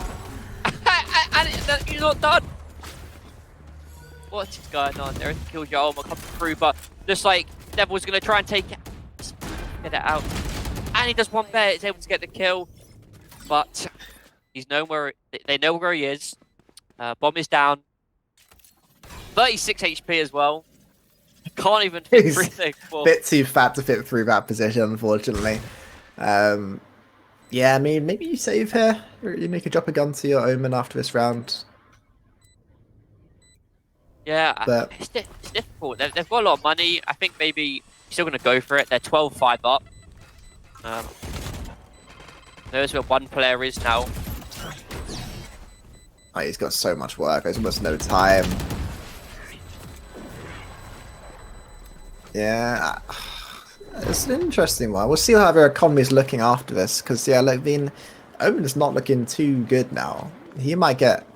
And you're not done. What is going on? There is a Killjoy armor coming through, but looks like Devil's going to try and take it. Get it out. And he does one bear. He's able to get the kill. But he's nowhere. They know where he is. Bomb is down. 36 HP as well. Can't even fit He's through the wall. Bit too fat to fit through that position, unfortunately. Yeah, I mean, maybe you save here. Or you make a drop a gun to your Omen after this round. Yeah, But- it's difficult. They've got a lot of money. I think maybe you're still going to go for it. They're 12-5 up. There's where one player is now. Oh, he's got so much work. There's almost no time. Yeah, it's an interesting one. We'll see how their economy is looking after this. Because, yeah, like, Omen is not looking too good now. He might get...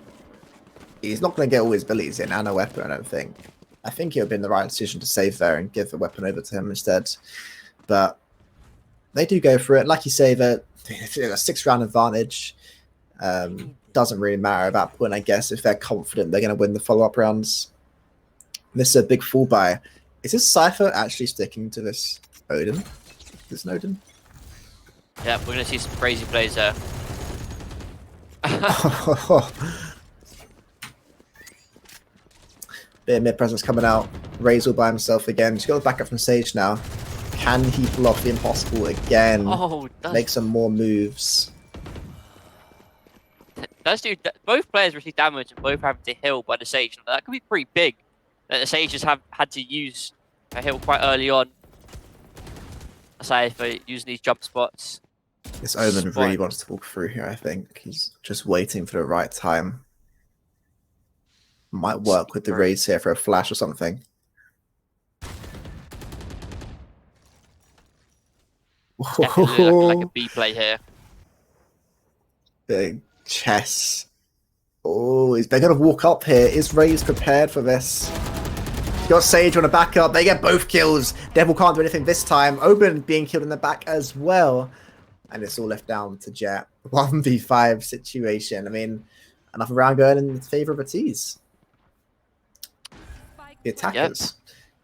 He's not going to get all his abilities in and a weapon, I don't think. I think it would have been the right decision to save there and give the weapon over to him instead. But they do go for it. Like you say, they're a 6-round advantage. Doesn't really matter at that point, I guess, if they're confident they're going to win the follow-up rounds. This is a big full buy. Is this Cypher actually sticking to this Odin? This Odin? Yeah, we're going to see some crazy plays there. Bit of mid-presence coming out. Raze all by himself again. He's got the backup from Sage now. Can he pull off the impossible again? Oh, Make some more moves. Both players receive damage and both having to heal by the Sage. That could be pretty big. That the Sages have had to use I hit quite early on. Aside for using these jump spots. This Omen Spot. really wants to walk through here, I think. He's just waiting for the right time. Might work with the raids here for a flash or something. Definitely like a B play here. Big chess. Oh, they're going to walk up here. Is Raze prepared for this? Got Sage on a backup. They get both kills. Devil can't do anything this time. Oben being killed in the back as well. And it's all left down to Jet. 1v5 situation. I mean, another round going in favor of a tease. The attackers.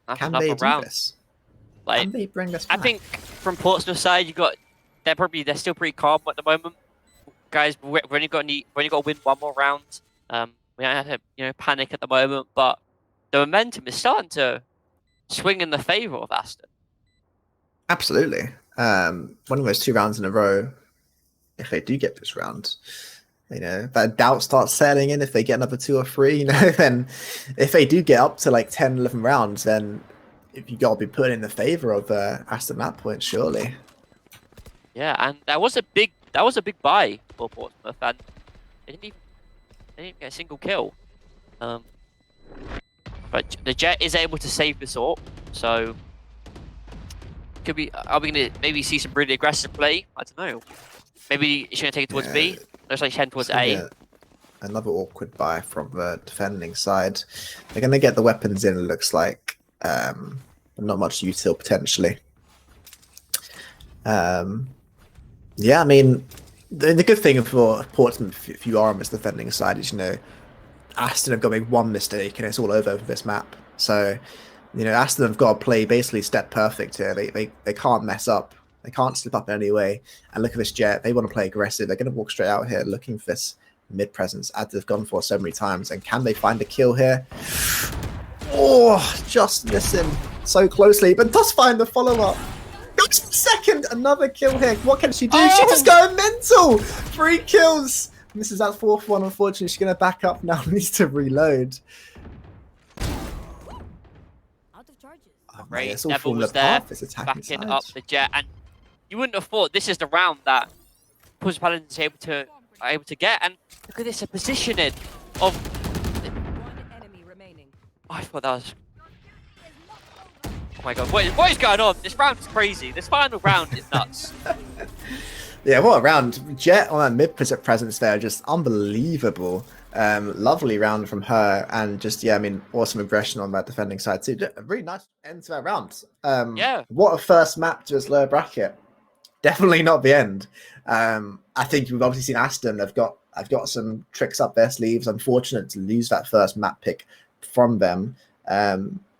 Yep. Can they do this? Like, Can they bring us I back? think from Portsmouth side, they're still pretty calm at the moment. Guys, we've only got to win one more round. We don't have to panic at the moment, but the momentum is starting to swing in the favor of Aston. Absolutely. Winning those 2 rounds in a row, if they do get this round, that doubt starts setting in if they get another 2 or 3, then if they do get up to like 10, 11 rounds, then if you got to be put in the favor of Aston at that point, surely. Yeah, and that was a big buy for Portsmouth, and they didn't even get a single kill. But the Jet is able to save this AWP, so are we going to maybe see some really aggressive play? I don't know. Maybe he's going to take it towards B. Looks like he's heading towards A. Another awkward buy from the defending side. They're going to get the weapons in, it looks like. Not much util potentially. Yeah, I mean, the good thing for Portsmouth, if you are on this defending side, is Aston have got to make one mistake and it's all over for this map. So, Aston have got to play basically step perfect here. They can't mess up. They can't slip up in any way. And look at this Jet. They want to play aggressive. They're going to walk straight out here looking for this mid presence as they've gone for so many times. And can they find a kill here? Oh, just missing so closely, but does find the follow-up. Goes for second, another kill here. What can she do? Oh! She just going mental. 3 kills. This is that 4th one, unfortunately. She's going to back up now. Needs to reload. Out of charges. Oh, Great. it's all Devil falling was there, apart. This attacking backing side. up the Jet, and you wouldn't have thought this is the round that Portsmouth Paladins are able to get. And look at this, a positioning of. One enemy remaining. I thought that was. Oh my god, what is going on? This round is crazy. This final round is nuts. Yeah, what a round. Jet on that mid presence there, just unbelievable. Lovely round from her, and just, yeah, I mean, awesome aggression on that defending side too. Just a really nice end to that round. Yeah. What a first map to this lower bracket. Definitely not the end. I think we've obviously seen Aston. I've got some tricks up their sleeves. Unfortunate to lose that first map pick from them.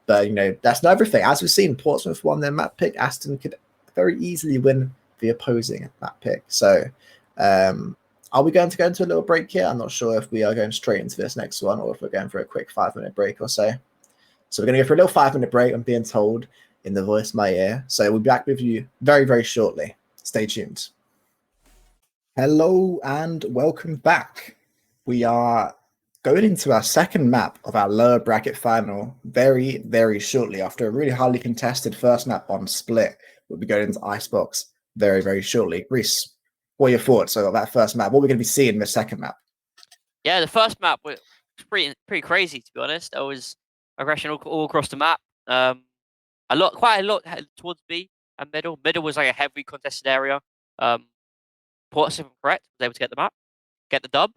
But, that's not everything. As we've seen, Portsmouth won their map pick. Aston could very easily win the opposing map pick. So, are we going to go into a little break here? I'm not sure if we are going straight into this next one or if we're going for a quick 5-minute break or so. So we're going to go for a little 5-minute break, I'm being told, in the voice of my ear. So we'll be back with you very, very shortly. Stay tuned. Hello and welcome back. We are going into our second map of our lower bracket final very, very shortly after a really highly contested first map on Split. We'll be going into Icebox very, very shortly. Reese, what are your thoughts about that first map? What are we going to be seeing in the second map? Yeah, the first map was pretty crazy, to be honest. There was aggression all across the map. Quite a lot headed towards B and middle. Middle was like a heavy contested area. Portsmouth, correct, was able to get the map, get the dub,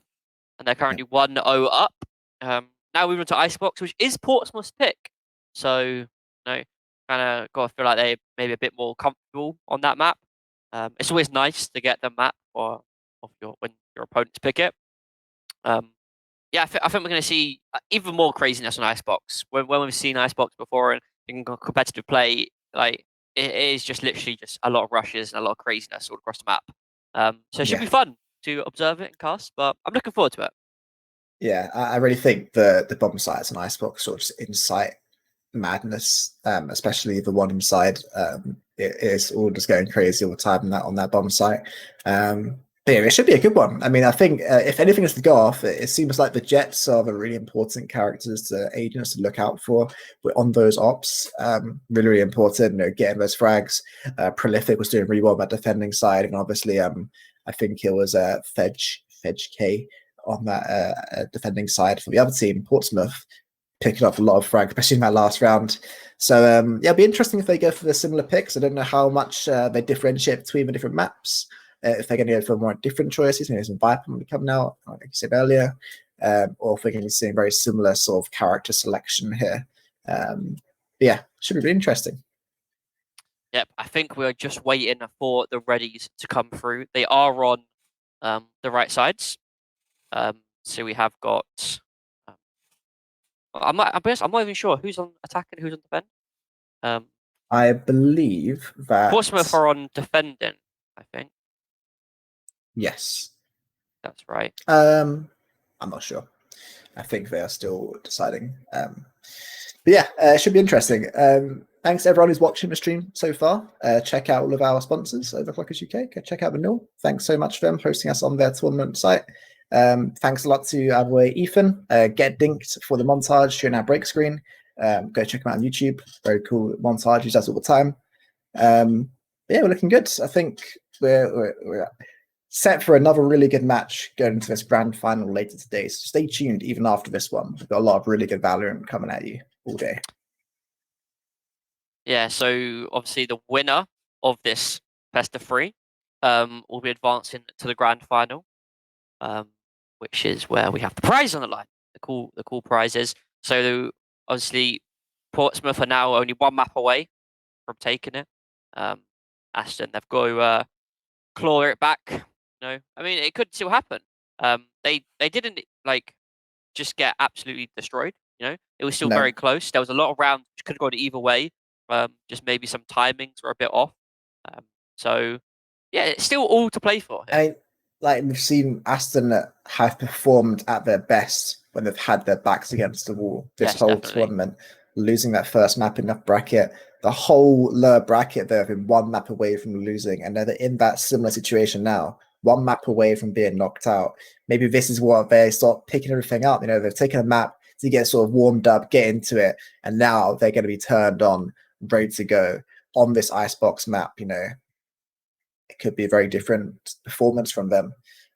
and they're currently 1-0 up. Now we move to Icebox, which is Portsmouth's pick. So, kind of got to feel like they're maybe a bit more comfortable on that map. It's always nice to get the map when your opponents pick it. Yeah, I think we're going to see even more craziness on Icebox. When we've seen Icebox before and in competitive play, like it is just literally just a lot of rushes and a lot of craziness all across the map. So it should be fun to observe it and cast, but I'm looking forward to it. Yeah, I really think the bomb sites on Icebox sort of just incite madness, especially the one inside. It is all just going crazy all the time on that bomb site. Yeah, it should be a good one. I mean, I think if anything is to go off, it seems like the Jets are the really important characters to agents to look out for on those ops. Really, really important. You know, getting those frags. Prolific was doing really well on that defending side, and obviously, I think it was Fedge K on that defending side for the other team, Portsmouth, picking up a lot of frags, especially in that last round. So yeah, it'll be interesting if they go for the similar picks. I don't know how much they differentiate between the different maps. If they're going to go for more different choices, maybe some Viper will be coming out, like you said earlier, or if we're going to be seeing very similar sort of character selection here. Yeah, should be really interesting. Yep, I think we're just waiting for the readies to come through. They are on the right sides. So we have got. I'm not even sure who's on attack and who's on defend. I believe that Portsmouth are on defending, I think. Yes. That's right. I'm not sure. I think they are still deciding. But yeah, it should be interesting. Thanks to everyone who's watching the stream so far. Check out all of our sponsors, Overclockers UK. Go check out the Mill. Thanks so much for them hosting us on their tournament site. Thanks a lot to our boy Ethan. Get dinked for the montage during our break screen. Go check him out on YouTube. Very cool montage. He does all the time. Yeah, we're looking good. I think we're set for another really good match going into this grand final later today. So stay tuned even after this one. We've got a lot of really good Valorant coming at you all day. Yeah, so obviously the winner of this best of three will be advancing to the grand final, which is where we have the prize on the line. The cool prizes. So obviously Portsmouth are now only one map away from taking it. Aston, they've got to claw it back. You know, I mean, it could still happen. They didn't like just get absolutely destroyed. You know, it was still very close. There was a lot of rounds which could have gone either way. Just maybe some timings were a bit off. So yeah, it's still all to play for here. Like we've seen Aston have performed at their best when they've had their backs against the wall this whole tournament. Losing that first map in that bracket, the whole lower bracket, they've been one map away from losing, and they're in that similar situation now. One map away from being knocked out. Maybe this is what they start picking everything up. You know, they've taken a map to get sort of warmed up, get into it, and now they're going to be turned on, ready to go on this icebox map. You know, it could be a very different performance from them.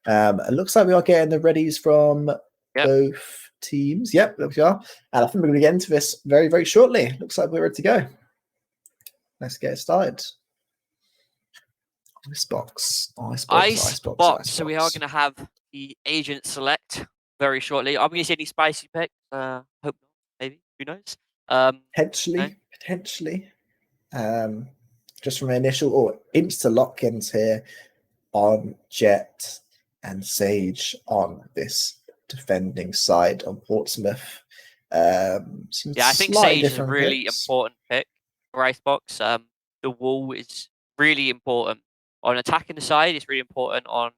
It looks like we are getting the readies from both teams. Yep, there we are. And I think we're going to get into this very, very shortly. Looks like we're ready to go. Let's get started. Icebox. So we are going to have the agent select very shortly. I'm going to see any spicy picks. Hope not. Maybe. Who knows? Potentially. Just from initial insta lock-ins here on Jet and Sage on this defending side on Portsmouth. Yeah, I think Sage is a really important pick for Icebox. The wall is really important. On attacking the side, it's really important on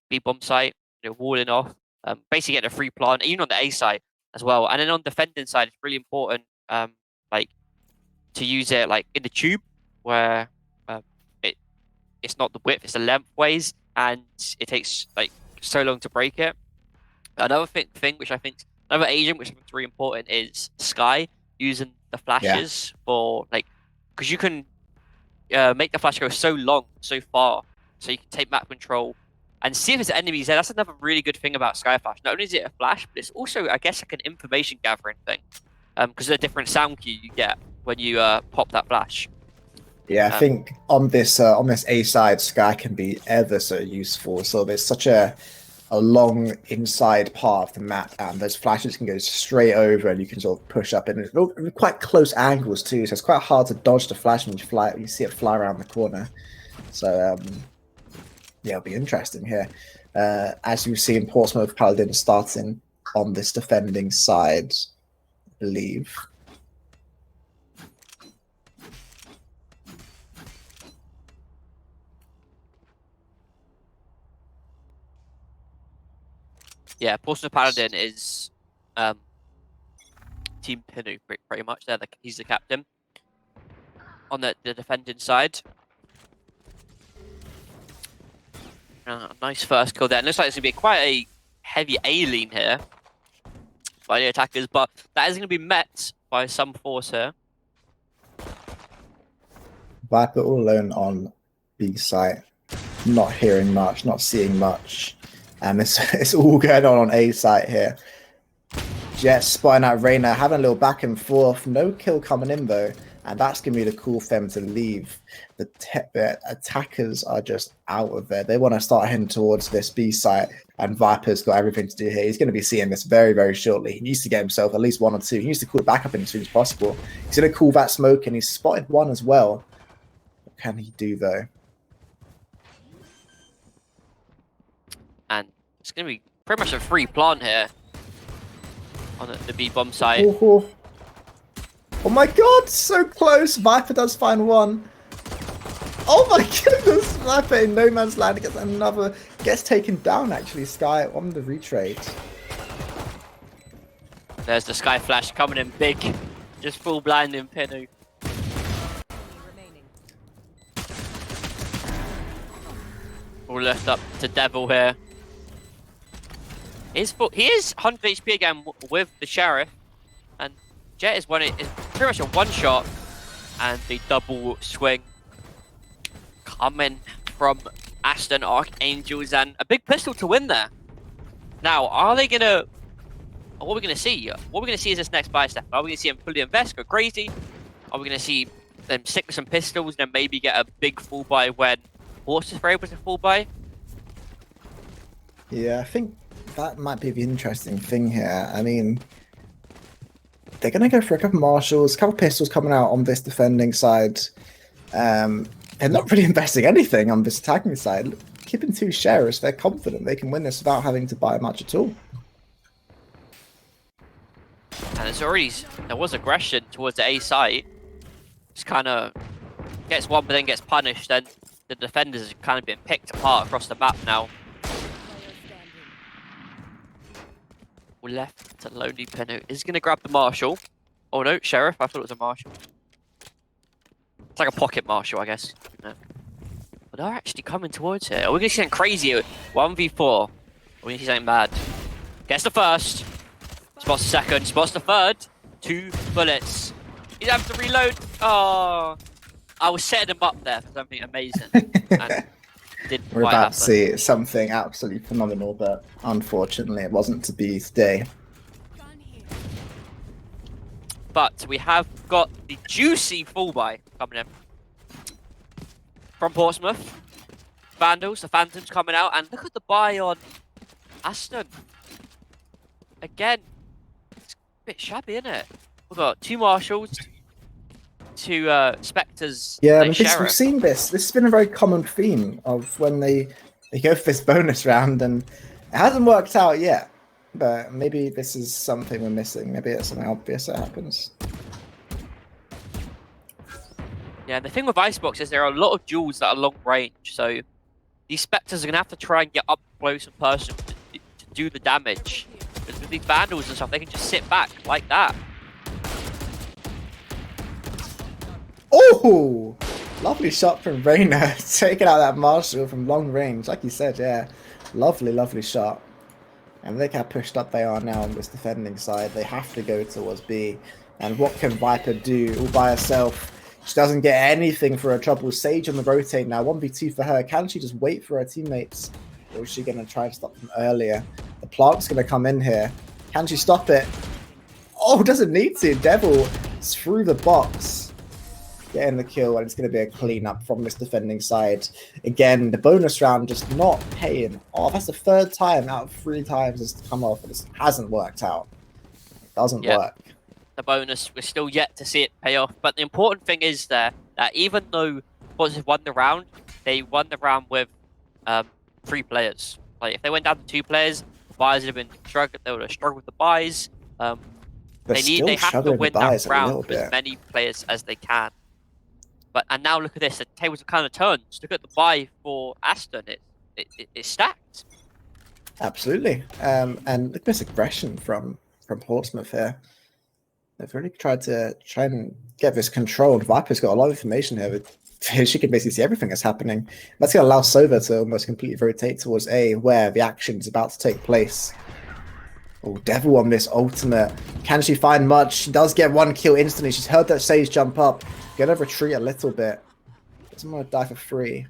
B-bomb side, you know, walling off, basically getting a free plant, even on the A side as well. And then on defending side, it's really important like to use it like in the tube where it's not the width, it's the length ways, and it takes like so long to break it. Another thing which I think another agent which I think is really important is Sky using the flashes for like because you can make the flash go so long, so far, so you can take map control and see if there's enemies there. That's another really good thing about Sky Flash. Not only is it a flash, but it's also, I guess, like an information gathering thing, because of the different sound cue you get when you pop that flash. Yeah, I think on this A side, Sky can be ever so useful. So there's such a long inside part of the map, and those flashes can go straight over, and you can sort of push up, and it's quite close angles too. So it's quite hard to dodge the flash when you see it fly around the corner. So yeah, it'll be interesting here. As you see in Portsmouth, Paladins starting on this defending side, I believe. Yeah, Portsmouth Paladin is Team Pinu pretty much. He's the captain on the defending side. Nice first kill there. And looks like it's going to be quite a heavy A lean here by the attackers, but that is going to be met by some force here. Viper all alone on B site, not hearing much, not seeing much. It's all going on A site here. Jet spotting out Reyna, having a little back and forth. No kill coming in though, and that's going to be the call for them to leave. The attackers are just out of there. They want to start heading towards this B site, and Viper's got everything to do here. He's going to be seeing this very, very shortly. He needs to get himself at least 1 or 2. He needs to call it back up in as soon as possible. He's going to call that smoke, and he's spotted 1 as well. What can he do though? And it's going to be pretty much a free plant here on the B bomb site. Oh my god, so close. Viper does find 1. Oh my goodness, Viper in no man's land gets another, gets taken down actually, Sky on the retrade. There's the Sky Flash coming in big, just full blinding Pinu. All left up to Devil here. He is 100 HP again with the Sheriff, and Jet is pretty much a one-shot, and the double swing coming from Aston Archangels, and a big pistol to win there. Now, are they gonna? What are we gonna see? What we're gonna see is this next buy step. Are we gonna see him fully invest, go crazy? Are we gonna see them stick with some pistols, and then maybe get a big full buy when Horses are able to full buy? Yeah, I think that might be the interesting thing here. I mean, they're going to go for a couple marshals, a couple pistols coming out on this defending side. They're not really investing anything on this attacking side. Keeping 2 sheriffs, they're confident they can win this without having to buy much at all. And there was aggression towards the A site. Just kind of gets 1 but then gets punished. Then the defenders have kind of been picked apart across the map now. We're left to Lonely Pinu. Is going to grab the Marshal. Oh no, Sheriff. I thought it was a Marshal. It's like a pocket Marshal, I guess. No. But they're actually coming towards here. Are we going to see something crazy? 1v4. Are we going to see something bad? Gets the first. Spots the second. Spots the third. 2 bullets. He's having to reload. Oh. I was setting him up there for something amazing. And didn't We're quite about happen. to see something absolutely phenomenal, but unfortunately it wasn't to be today. But we have got the juicy full buy coming in from Portsmouth. Vandals, the Phantoms coming out, and look at the buy on Aston. Again, it's a bit shabby, isn't it? We've got 2 Marshals, 2 Spectres, Yeah, and a we've Sheriff. seen this. This has been a very common theme of when they go for this bonus round, and it hasn't worked out yet. But maybe this is something we're missing. Maybe it's something obvious that happens. Yeah, the thing with Icebox is there are a lot of duels that are long range, so these Spectres are going to have to try and get up close and personal to do the damage. But with these Vandals and stuff, they can just sit back like that. Oh! Lovely shot from Reyna, taking out that Marshal from long range. Like you said, yeah. Lovely, lovely shot. And look how pushed up they are now on this defending side. They have to go towards B. And what can Viper do all by herself? She doesn't get anything for her trouble. Sage on the rotate now. 1v2 for her. Can she just wait for her teammates? Or is she going to try and stop them earlier? The plant's going to come in here. Can she stop it? Oh, doesn't need to. Devil through the box. Getting the kill, and it's going to be a cleanup from this defending side. Again, the bonus round just not paying. Oh, that's the 3rd time out of 3 times it's come off, and it hasn't worked out. It doesn't work. The bonus, we're still yet to see it pay off. But the important thing is there that even though Portsmouth won the round, they won the round with 3 players. Like if they went down to 2 players, the buys would have been struggling. They would have struggled with the buys. They have to win that round with as many players as they can. And now look at this. The tables have kind of turned. Look at the buy for Aston. It's stacked. Absolutely. And look at this aggression from Portsmouth here. They've really tried to and get this controlled. Viper's got a lot of information here. But she can basically see everything that's happening. That's going to allow Sova to almost completely rotate towards A, where the action is about to take place. Oh, Devil on this ultimate. Can she find much? She does get one kill instantly. She's heard that Sage jump up. Gonna retreat a little bit. Doesn't want to die for free.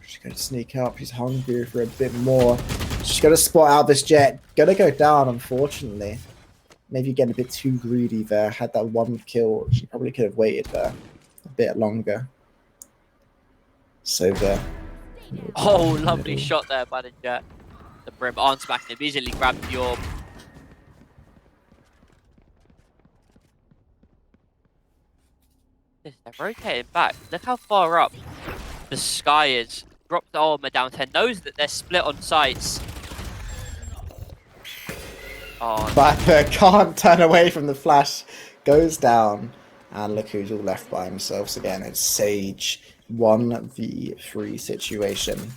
She's going to sneak up. She's hungry for a bit more. She's going to spot out this Jet. Gonna go down, unfortunately. Maybe getting a bit too greedy there. Had that one kill. She probably could have waited there a bit longer. So there. Oh, lovely shot there by the Jet. The Brim on smack and immediately grabbed the orb. They're rotating back. Look how far up the sky is. Drop the armor down 10. Knows that they're split on sites. Oh, Viper can't turn away from the flash. Goes down. And look who's all left by themselves again. It's Sage. 1v3 situation.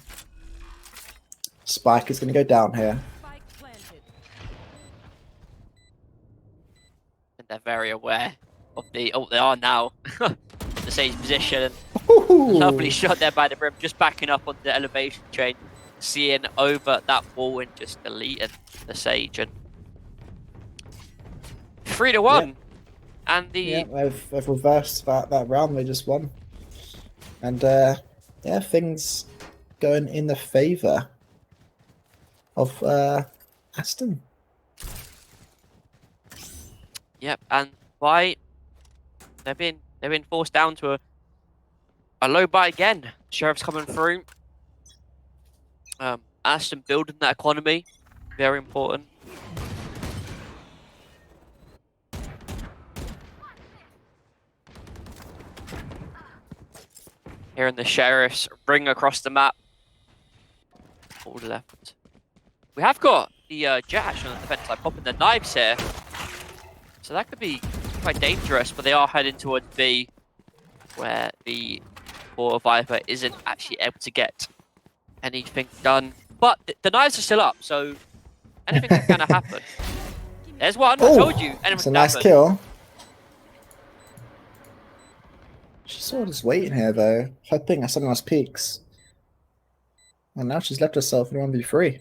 Spike is going to go down here. Spike planted. and they're very aware of the... Oh, they are now. The Sage position. Ooh. Lovely shot there by the Brim, just backing up on the elevation chain. Seeing over that wall and just deleting the Sage. And 3-1. Yeah. And the... Yeah, they've reversed that round. They just won. And yeah, things going in the favour of Aston. Yep, and by they've been forced down to a low buy again. Sheriff's coming through. Aston building that economy, very important. Here in the Sheriffs ring across the map. All left. We have got the Jet action on the defense side, popping the knives here. So that could be quite dangerous, but they are heading towards B, where the poor Viper isn't actually able to get anything done. But the knives are still up, so anything can kind of happen. There's one, I told you. It's a nice kill. She's sort of just waiting here, though, hoping that someone else peeks. And now she's left herself in 1v3.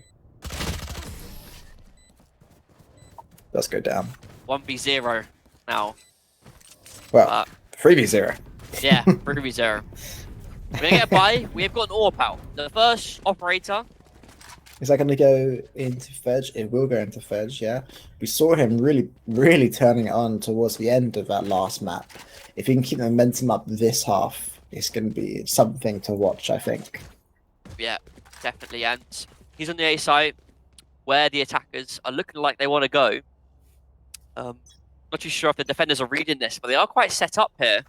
Let's go down. 1v0 now. Well, 3v0. Yeah, 3v0. We're going to get a buy. We have got an AWP out. The first operator. Is that going to go into Fedge? It will go into Fedge, yeah. We saw him really turning it on towards the end of that last map. If he can keep the momentum up this half, it's going to be something to watch, I think. Yeah, definitely. And he's on the A side where the attackers are looking like they want to go. Not too sure if the defenders are reading this, but they are quite set up here.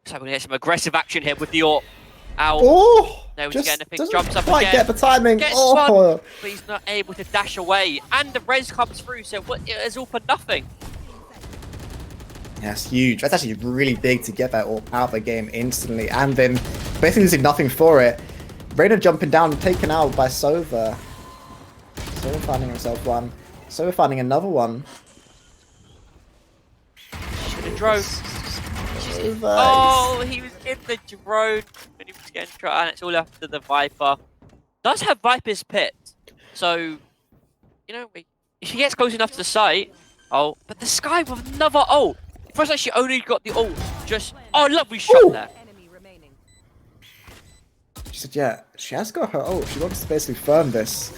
So we're going to get some aggressive action here with the AWP out. Oh! No, Just again, I think doesn't jumps up quite again. get the timing. Gets Oh! one, but he's not able to dash away. And the res comes through, so it is all for nothing. Yeah, it's huge. That's actually really big to get that all out of the game instantly, and then basically losing nothing for it. Reyna jumping down and taken out by Sova. Sova finding himself one. Sova finding another one. Should have drone. Sova. Oh, he was in the drone when he was getting tried, and it's all after the Viper. Does have Viper's pit, so you know if he gets close enough to the site. Oh, but the Sky with another ult. First, like she only got the ult. Just lovely shot Ooh. there. Enemy remaining. She said, yeah, she has got her ult. She wants to basically firm this.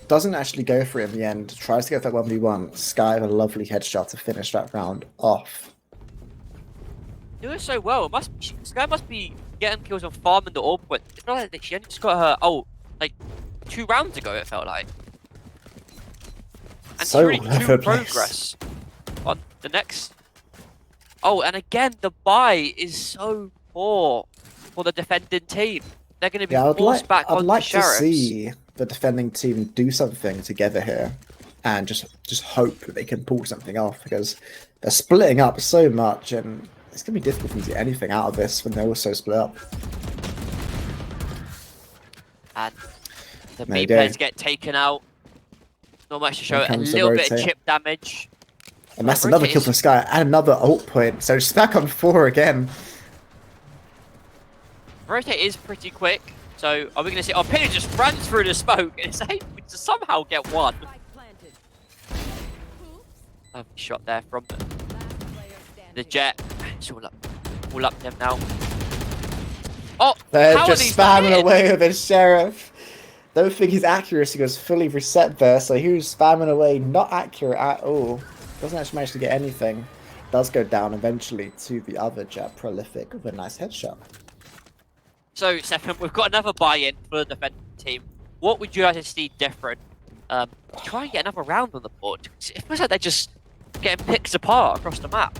Doesn't actually go for it in the end. Tries to get that 1v1. Sky with a lovely headshot to finish that round off. Doing so well. Sky must be getting kills on farming the orb, but it's not like that she only just got her ult like 2 rounds ago. It felt like. And So she's really all over true the place. progress on the next. Oh, and again, the buy is so poor for the defending team. They're going to be Yeah, forced back I'd on like the to Sheriffs. see the defending team do something together here, and just hope that they can pull something off, because they're splitting up so much, and it's going to be difficult for them to get anything out of this when they're all so split up. And the There you B go. players get taken out. Not much to show. Here A comes the little bit of rotate. chip damage. And that's another kill for Sky and another ult point. So she's back on 4 again. Rotate is pretty quick. So are we going to see? Oh, Penny just runs through the smoke and is able to somehow get one. Lovely shot there from the Jet. It's all up to them now. Oh, they're just spamming away with his Sheriff. Don't think his accuracy was fully reset there, so he was spamming away, not accurate at all. Doesn't actually manage to get anything. Does go down eventually to the other Jet, Prolific, with a nice headshot. So, Stefan, we've got another buy-in for the defending team. What would you like to see different? Try and get another round on the board. It feels like they're just getting picked apart across the map.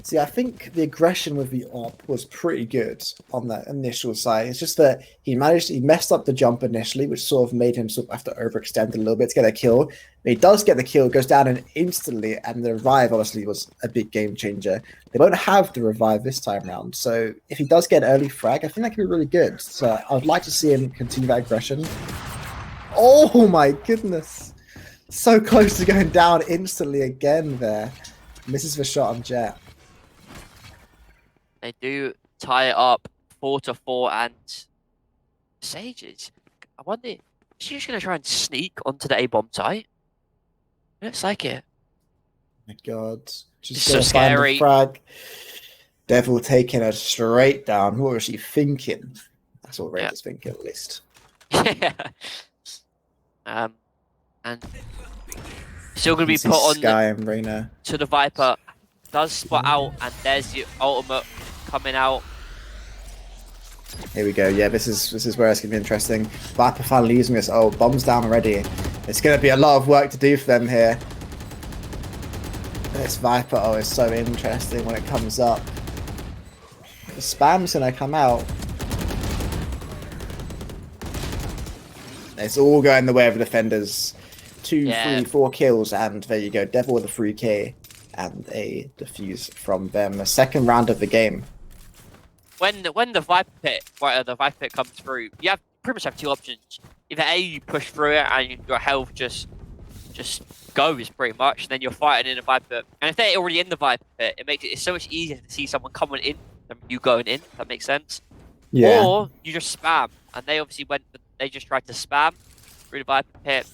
See, I think the aggression with the op was pretty good on that initial side. It's just that he messed up the jump initially, which sort of made him sort of have to overextend a little bit to get a kill. He does get the kill, goes down and instantly, and the revive obviously was a big game changer. They won't have the revive this time around, so if he does get an early frag, I think that could be really good. So I would like to see him continue that aggression. Oh my goodness! So close to going down instantly again there. Misses the shot on Jet. They do tie it up 4-4, and Sages. I wonder, is she just going to try and sneak onto the A-bomb site? Looks like it. Oh my god. Just so scary. Frag. Devil taking her straight down. What was she thinking? That's what Ray was thinking, at least. Yeah. And still going to be put on Sky and Reyna. To the Viper. Does spot out, and there's the ultimate coming out. Here we go. Yeah, this is where it's going to be interesting. Viper finally using this. Oh, bombs down already. It's going to be a lot of work to do for them here. This Viper, oh, is so interesting when it comes up. The spam's going to come out. It's all going the way of the defenders. 2, 3, 4 kills, and there you go. Devil with a 3k and a defuse from them. The second round of the game. When the Viper Pit comes through, you have pretty much have two options. Either A, you push through it and your health just goes pretty much, and then you're fighting in a Viper Pit. And if they're already in the Viper Pit, it's so much easier to see someone coming in than you going in. If that makes sense. Yeah. Or you just spam, and they obviously they just tried to spam through the Viper Pit,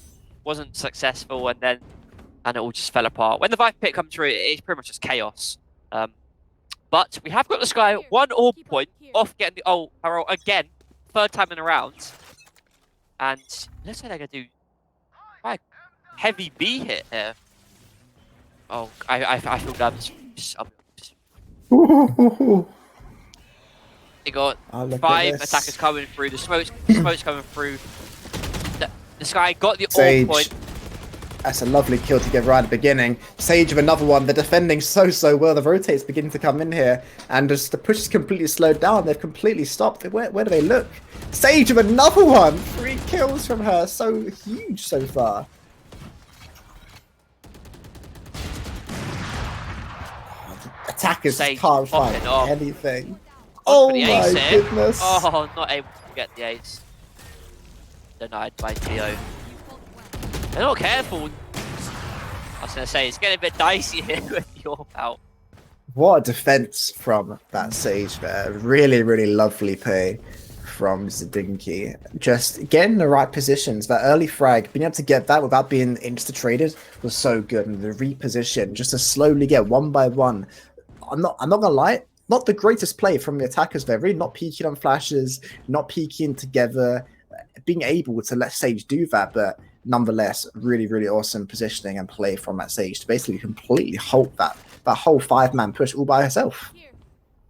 wasn't successful, and it all just fell apart. When the Viper Pit comes through, it's pretty much just chaos. But we have got the Sky 1 orb point off getting the ult barrel again, third time in a round. And looks like they're going to do quite a heavy B hit here. Oh, I feel nervous. They got 5 attackers coming through. The smoke's coming through. The Sky got the orb point. That's a lovely kill to get right at the beginning. Sage with another one. They're defending so well. The rotates beginning to come in here. And as the push is completely slowed down, they've completely stopped. Where do they look? Sage with another one. 3 kills from her. So huge so far. Attackers can't find anything. Oh my goodness. Oh, not able to get the ace. Denied by Theo. They're not careful. I was going to say, it's getting a bit dicey here with your out. What a defense from that Sage there. Really, really lovely play from Zadinki. Just getting the right positions. That early frag, being able to get that without being insta-traded was so good. And the reposition, just to slowly get one by one. I'm not going to lie, not the greatest play from the attackers there. Really not peeking on flashes, not peeking together. Being able to let Sage do that, but nonetheless, really, really awesome positioning and play from that Sage to basically completely halt that whole 5-man push all by herself.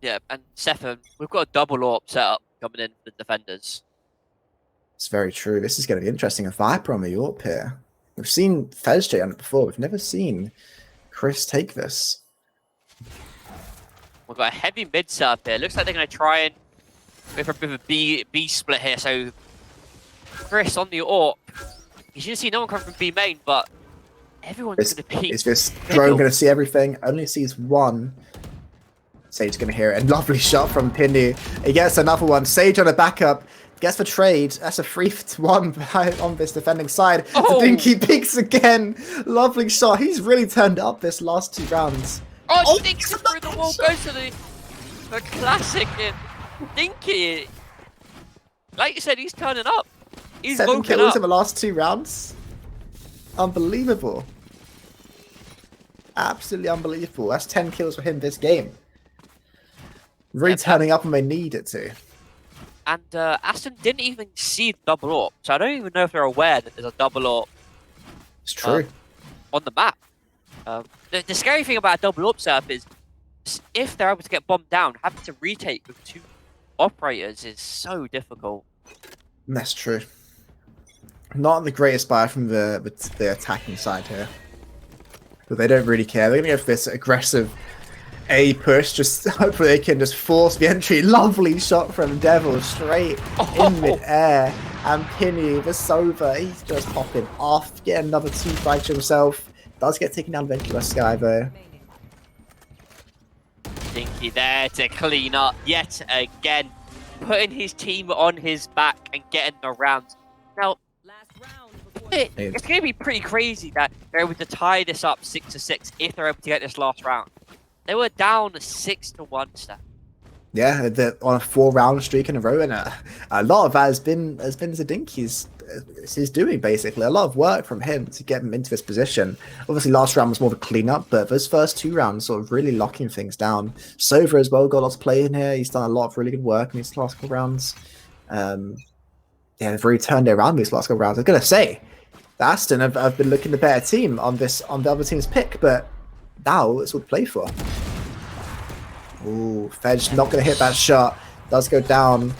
Yeah, and Stefan, we've got a double AWP setup coming in for the defenders. It's very true. This is going to be interesting. A Viper on the AWP here. We've seen Fezj on it before. We've never seen Chris take this. We've got a heavy mid setup here. Looks like they're going to try and go for a bit of a B split here. So Chris on the AWP. You should see no one come from B main, but everyone's going to be... Is this drone going to see everything? Only sees one. Sage going to hear it. And lovely shot from Pindy. He gets another one. Sage on a backup. Gets the trade. That's a 3-1 on this defending side. Oh! Dinky peeks again. Lovely shot. He's really turned up this last 2 rounds. Oh, Dinky through the wall. Goes to the classic. Dinky. Like you said, he's turning up. He's 7 woken kills up. in the last 2 rounds. Unbelievable. Absolutely unbelievable. That's 10 kills for him this game. Really turning up when they need it to. And Aston didn't even see the double AWP, so I don't even know if they're aware that there's a double AWP. It's true. On the map. The scary thing about a double AWP setup is if they're able to get bombed down, having to retake with 2 operators is so difficult. That's true. Not the greatest buy from the attacking side here. But they don't really care. They're going to go for this aggressive A push. Just hopefully they can just force the entry. Lovely shot from Devil straight in mid-air. And Pinny, Vasova, he's just popping off. Get another 2 strikes himself. Does get taken down eventually by Sky though. Dinky there to clean up yet again. Putting his team on his back and getting the rounds. Now, it's going to be pretty crazy that they're able to tie this up 6-6 if they're able to get this last round. They were down 6-1 stat. Yeah, they're on a 4-round streak in a row, and a lot of that has been Zadinky's his doing, basically. A lot of work from him to get him into this position. Obviously, last round was more of a cleanup, but those first 2 rounds sort of really locking things down. Sova as well got lots of play in here. He's done a lot of really good work in these last couple rounds. Yeah, they've really turned it around these last couple rounds. I was going to say, the Aston have been looking the better team on the other team's pick, but now it's what to play for. Ooh, Fedge not going to hit that shot. Does go down.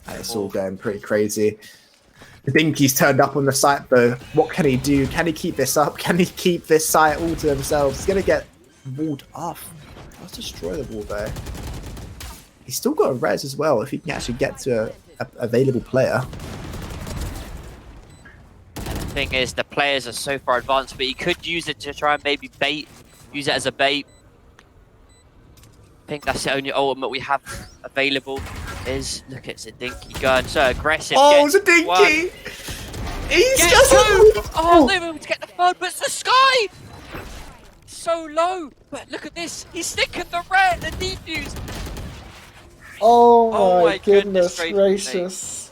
And it's all going pretty crazy. I think he's turned up on the site though. What can he do? Can he keep this up? Can he keep this site all to himself? He's going to get walled off. Let's destroy the wall though. He's still got a res as well if he can actually get to a available player. Thing is, the players are so far advanced, but he could use it to try and maybe use it as a bait. I think that's the only ultimate we have available. Look at Zadinky going so aggressive. Oh, Zadinky! He's just 2! Oh, they were able to get the 3rd, but it's the Sky! So low, but look at this. He's sticking the red, the defuse. Oh my goodness gracious.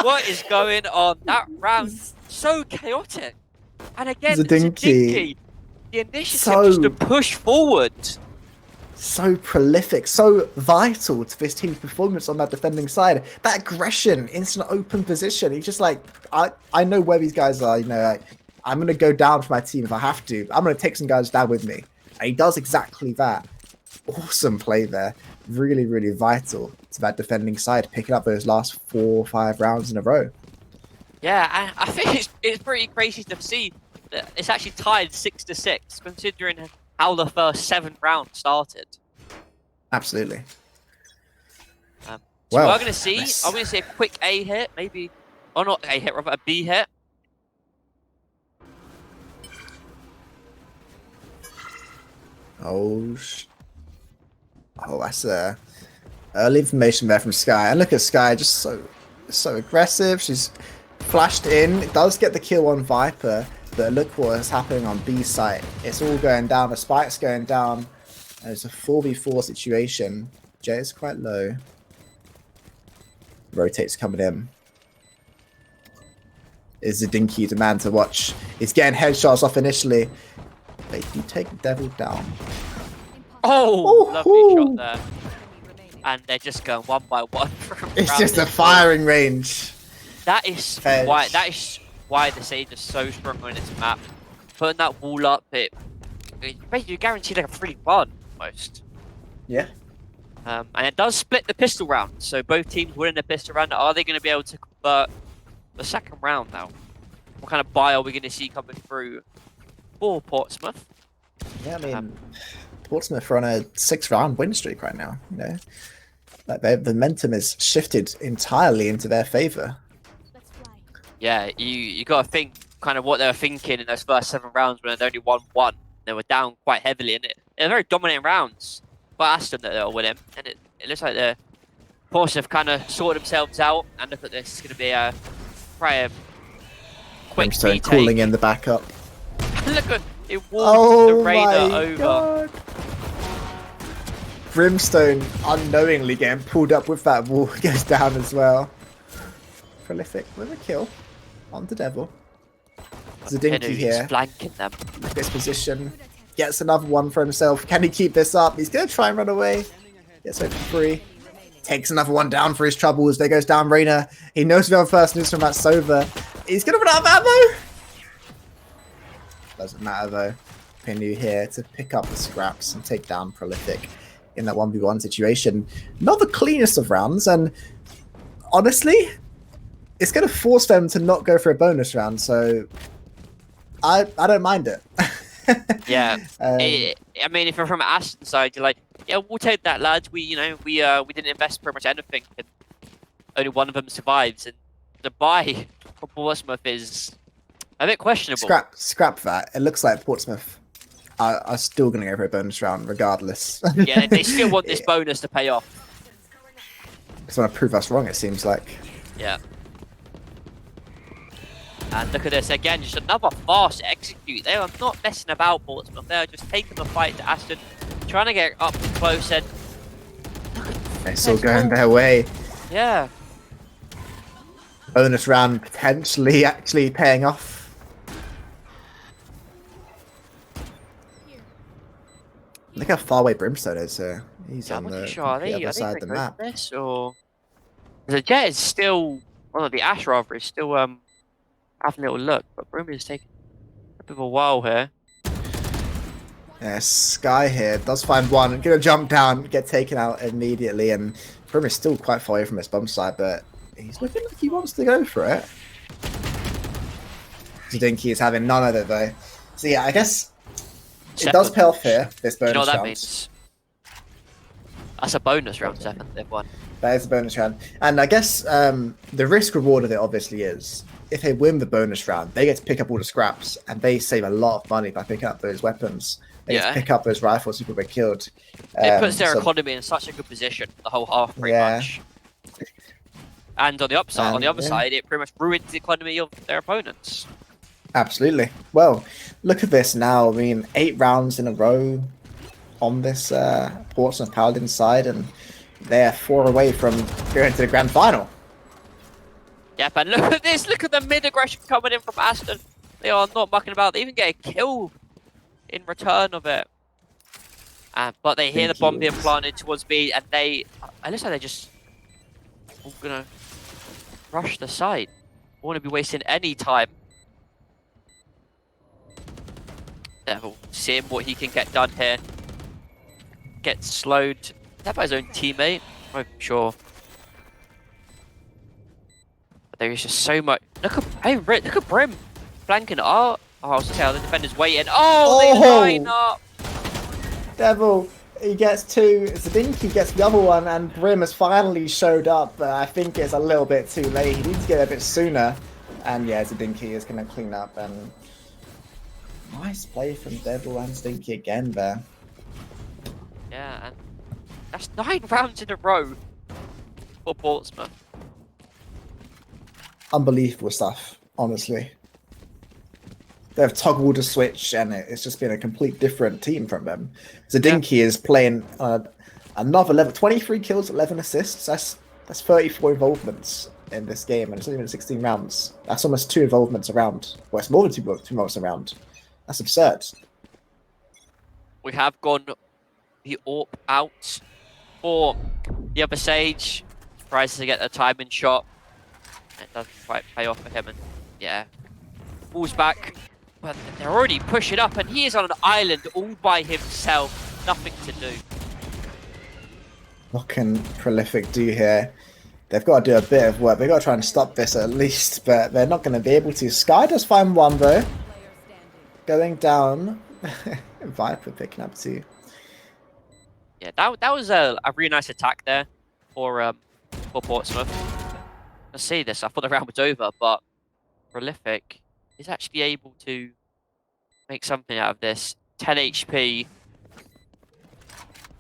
What is going on? That round so chaotic. And again, Zadinky. The initiative just to push forward. So prolific, so vital to this team's performance on that defending side. That aggression, instant open position. He's just like, I know where these guys are. You know, like, I'm gonna go down for my team if I have to. I'm gonna take some guys down with me. And he does exactly that. Awesome play there. Really, really vital to that defending side, picking up those last 4 or 5 rounds in a row. Yeah, and I think it's pretty crazy to see that it's actually tied 6-6, considering how the first 7 rounds started. Absolutely. So well, we're going to see. I'm going to see a quick A hit, maybe, or not A hit, rather a B hit. Oh, that's early information there from Sky. And look at Sky, just so aggressive. She's flashed in. It does get the kill on Viper, but look what is happening on B site. It's all going down. The spike's going down. And it's a 4v4 situation. Jay is quite low. Rotates coming in. Is Zadinky the man to watch? He's getting headshots off initially. They do take Devil down. Oh, lovely shot there. And they're just going 1 by 1. It's just a firing range. That is why the Sage is so strong on its map. Putting that wall up, it basically guaranteed like a 3-1 almost. Yeah. And it does split the pistol round. So both teams winning the pistol round. Are they going to be able to convert the second round now? What kind of buy are we going to see coming through for Portsmouth? Yeah, I mean, Portsmouth are on a 6-round win streak right now. You know, like the momentum is shifted entirely into their favor. Yeah, you got to think kind of what they were thinking in those first 7 rounds when they only won 1. They were down quite heavily in it. They're very dominating rounds. but Aston that they'll win him, and it looks like the Portsmouth kind of sorted themselves out. And look at this, it's going to be a quick Brimstone retake. calling in the backup. Look at it walked the Raider over. God. Brimstone unknowingly getting pulled up with that wall goes down as well. Prolific with a kill on the devil. Zadinki Pinu here. is flanking them. This position. Gets another one for himself. Can he keep this up? He's going to try and run away. Gets over free. Takes another one down for his troubles. There goes down Reyna. He knows the other person is from that Sova. He's going to run out of ammo. Doesn't matter though. Pinu here to pick up the scraps and take down Prolific in that 1v1 situation. Not the cleanest of rounds, and honestly, it's going to force them to not go for a bonus round, so I don't mind it. Yeah, I mean, if you're from Aston's side, you're like, yeah, we'll take that, lads. We didn't invest pretty much anything, and only one of them survives. And the buy for Portsmouth is a bit questionable. Scrap that. It looks like Portsmouth are still going to go for a bonus round, regardless. Yeah, they still want this bonus to pay off. Just want to prove us wrong, it seems like. Yeah. And look at this again, just another fast execute. They are not messing about, Portsmouth. They are just taking the fight to Aston, trying to get up close, and It's all going their way. yeah. Bonus round potentially actually paying off. Look how far away Brimstone is here. He's I'm on not the too sure. Are complete they other side of the map. this or the Jet is still, well, the Ash rather is still having a little look, but Brim is taking a bit of a while here. Yeah, Sky here does find one, gonna jump down, get taken out immediately, and Brim is still quite far away from his bomb side, but he's looking like he wants to go for it. Zadinki is having none of it though. So yeah, I guess it does pay off here, this bonus You know what that round. means? That's a bonus round, 7th, they've won. That is a bonus round. And I guess the risk reward of it obviously is if they win the bonus round, they get to pick up all the scraps and they save a lot of money by picking up those weapons. They get to pick up those rifles people were killed. It puts their economy in such a good position the whole half, pretty much. And on the upside, on the other side, it pretty much ruins the economy of their opponents. Absolutely. Well, look at this now. I mean, 8 rounds in a row on this Portsmouth Paladins side, and they're 4 away from going to the grand final. Yep, and look at this. Look at the mid-aggression coming in from Aston. They are not mucking about. They even get a kill in return of it. But they hear the bomb being planted towards B, and it looks like they're just all going to rush the site. Don't want to be wasting any time. Devil, seeing what he can get done here. Gets slowed. Is that by his own teammate? I'm not sure. But there is just so much. Look at Brim flanking. Oh, I was gonna say the defender's waiting. Oh, they line up. Devil, he gets 2. Zadinki gets the other one, and Brim has finally showed up. But I think it's a little bit too late. He needs to get a bit sooner. And yeah, Zadinki is going to clean up. And nice play from Devil and Zadinki again there. Yeah, and that's 9 rounds in a row for Portsmouth. Unbelievable stuff, honestly. They've toggled a switch, and it's just been a complete different team from them. Zadinki is playing another level, 23 kills, 11 assists. That's 34 involvements in this game, and it's only been 16 rounds. That's almost 2 involvements a round. Well, it's more than 2 involvements a round. That's absurd. We have gone the AWP out for the other Sage. Tries to get the timing shot. It doesn't quite pay off for him, and yeah, falls back. But they're already pushing up, and he is on an island all by himself. Nothing to do. What can Prolific do here? They've got to do a bit of work. They've got to try and stop this at least, but they're not going to be able to. Sky does find one, though. Going down. Viper picking up 2. Yeah, that was a really nice attack there for Portsmouth. Let's see this. I thought the round was over, but Prolific is actually able to make something out of this. 10 HP.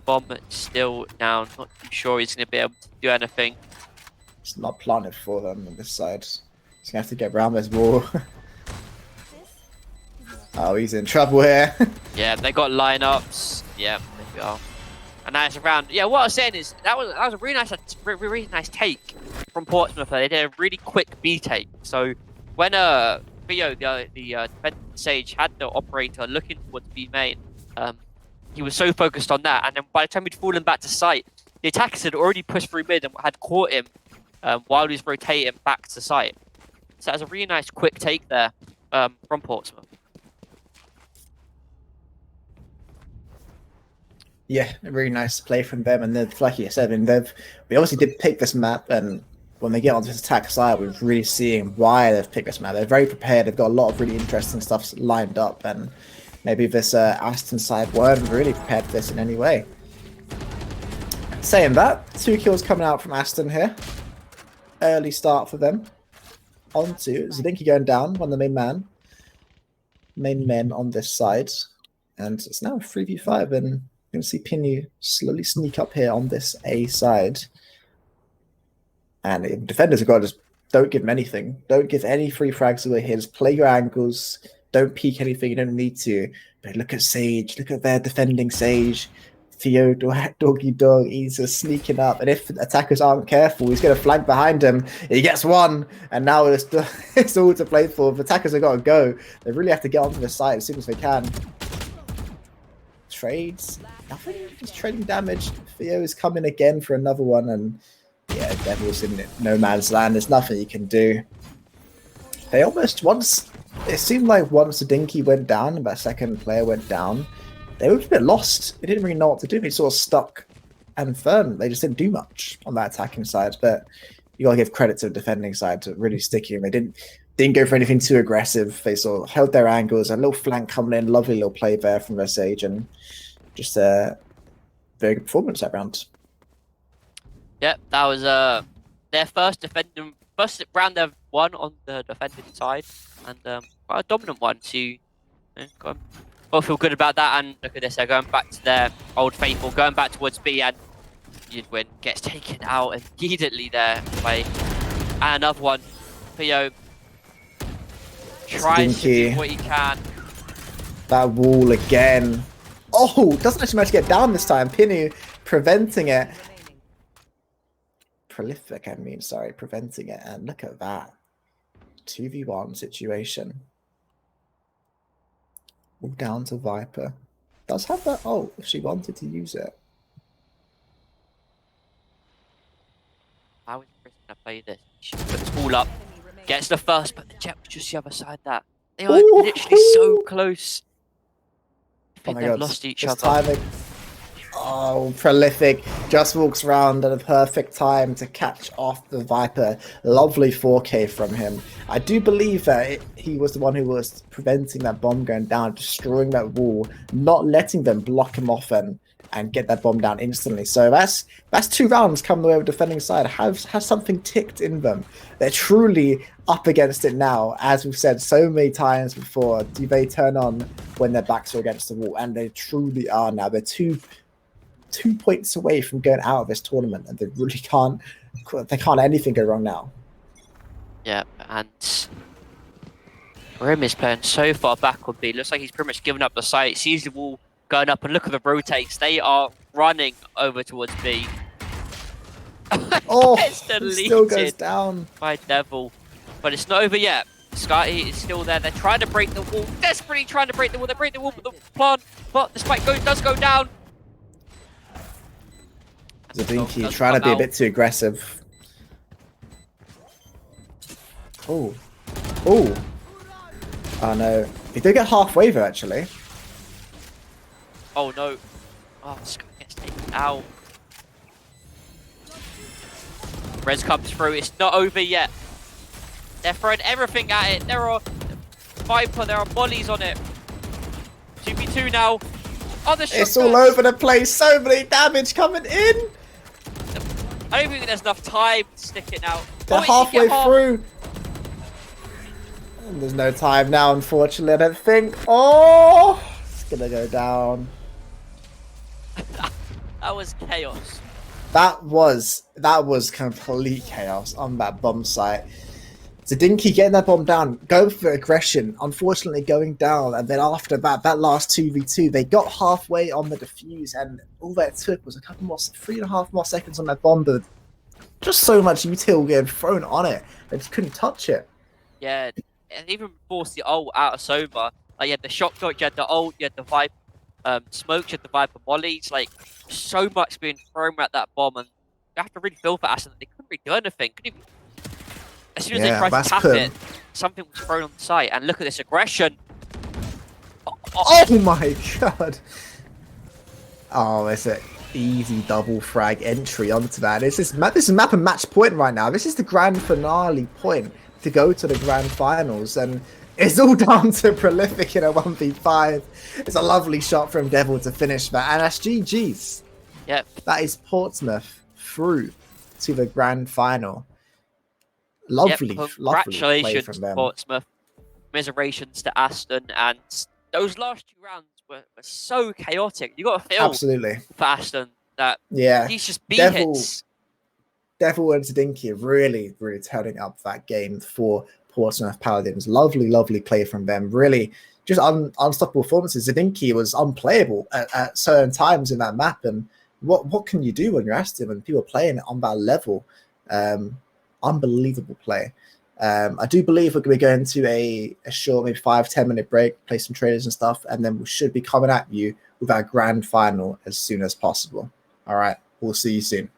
Bomb still down. Not too sure he's going to be able to do anything. It's not planted for them on this side. He's gonna have to get around this wall. Oh, he's in trouble here. Yeah, they got lineups. Yeah, there we are. And now it's around. Yeah, what I was saying is that was a really nice take from Portsmouth. They did a really quick B take. So when Theo, the defending Sage, had the operator looking towards B main, he was so focused on that, and then by the time he'd fallen back to site, the attackers had already pushed through mid and had caught him while he was rotating back to site. So that was a really nice quick take there from Portsmouth. Yeah, a really nice play from them, and they've, like you said, we obviously did pick this map, and when they get onto this attack side, we're really seeing why they've picked this map. They're very prepared. They've got a lot of really interesting stuff lined up, and maybe this Aston side weren't really prepared for this in any way. Saying that, 2 kills coming out from Aston here. Early start for them. Onto Zdinky going down, one of the main men on this side, and it's now a 3v5, and you can see Pinu slowly sneak up here on this A side. And the defenders have got to just don't give them anything. Don't give any free frags away here. Just play your angles. Don't peek anything. You don't need to. But look at Sage. Look at their defending Sage. Theo, doggy dog, he's just sneaking up. And if attackers aren't careful, he's going to flank behind him. He gets one. And now it's all to play for. If attackers have got to go, they really have to get onto the site as soon as they can. Trades. Nothing. Just trading damage. Theo is coming again for another one. And yeah, Devil's in no man's land. There's nothing you can do. They almost it seemed like once the Dinky went down and that second player went down, they were a bit lost. They didn't really know what to do. They sort of stuck and firm. They just didn't do much on that attacking side. But you gotta give credit to the defending side to really sticking. They didn't go for anything too aggressive. They sort of held their angles. A little flank coming in, lovely little play there from their Sage, and just a very good performance that round. Yep, that was their first round they've won on the defending side, and quite a dominant one to all feel good about that. And look at this, they're going back to their old faithful, going back towards B, and Yudwin gets taken out immediately there by another one. Theo tries to do what he can. That wall again. Oh, doesn't actually manage to get down this time. Pinu preventing it. Prolific, preventing it. And look at that. 2v1 situation. All down to Viper. Does have that ult if she wanted to use it. How is Chris going to play this? She puts all up, gets the first, but the Jet was just the other side that. They are literally so close. I think they've lost each other. Timing. Oh, Prolific just walks around at a perfect time to catch off the Viper. Lovely 4K from him. I do believe that he was the one who was preventing that bomb going down, destroying that wall, not letting them block him off and get that bomb down instantly. So that's 2 rounds coming the way of defending side. Has something ticked in them. They're truly up against it now. As we've said so many times before, do they turn on when their backs are against the wall? And they truly are now. They're two points away from going out of this tournament, and they really can't let anything go wrong now. Yeah, and Grim is playing so far back on B. Looks like he's pretty much given up the site. Sees the wall going up, and look at the rotates. They are running over towards B. Oh, it's it still goes down by Devil, but it's not over yet. Scotty is still there. They're trying to break the wall, desperately trying to break the wall. They break the wall with the plant, but the spike does go down. Zabinki trying to be a bit too aggressive. Oh no, he did get halfway there actually. Oh no, Scott gets taken out. Rez comes through, it's not over yet. They're throwing everything at it. There are Viper, there are mollies on it. 2v2 now. Oh, it's all over the place, so many damage coming in. I don't think there's enough time to stick it now. They're halfway through. And there's no time now, unfortunately, I don't think. Oh, it's gonna go down. That was chaos. That was complete chaos on that bomb site. Zadinki getting that bomb down, going for aggression, unfortunately going down, and then after that last 2v2, they got halfway on the defuse, and all that took was a couple more, 3.5 more seconds on that bomb, but just so much util getting thrown on it, they just couldn't touch it. Yeah, and even forced the ult out of Soma. Like, you had the shock dart, you had the ult, you had the Viper smokes, you had the Viper mollies, like, so much being thrown at that bomb, and you have to really feel for Aston that they couldn't really do anything. As soon as they tried to tap it, something was thrown on the site, and look at this aggression. Oh my god! Oh, it's an easy double frag entry onto that. This is map and match point right now. This is the grand finale point to go to the grand finals, and it's all down to Prolific in a 1v5. It's a lovely shot from Devil to finish that, and that's GG's. Yep. That is Portsmouth through to the grand final. Lovely, congratulations lovely play from them. Portsmouth. Commiserations to Aston, and those last 2 rounds were so chaotic. You got to feel absolutely for Aston that he's just beat hits. Devil and Zadinki really turning up that game for Portsmouth Paladins. Lovely, lovely play from them. Really, just unstoppable performances. Zadinki was unplayable at certain times in that map, and what can you do when you're Aston when people are playing on that level? Unbelievable play. I do believe we're going to be going to a short, maybe 5-10 minute break, play some traders and stuff, and then we should be coming at you with our grand final as soon as possible. All right, we'll see you soon.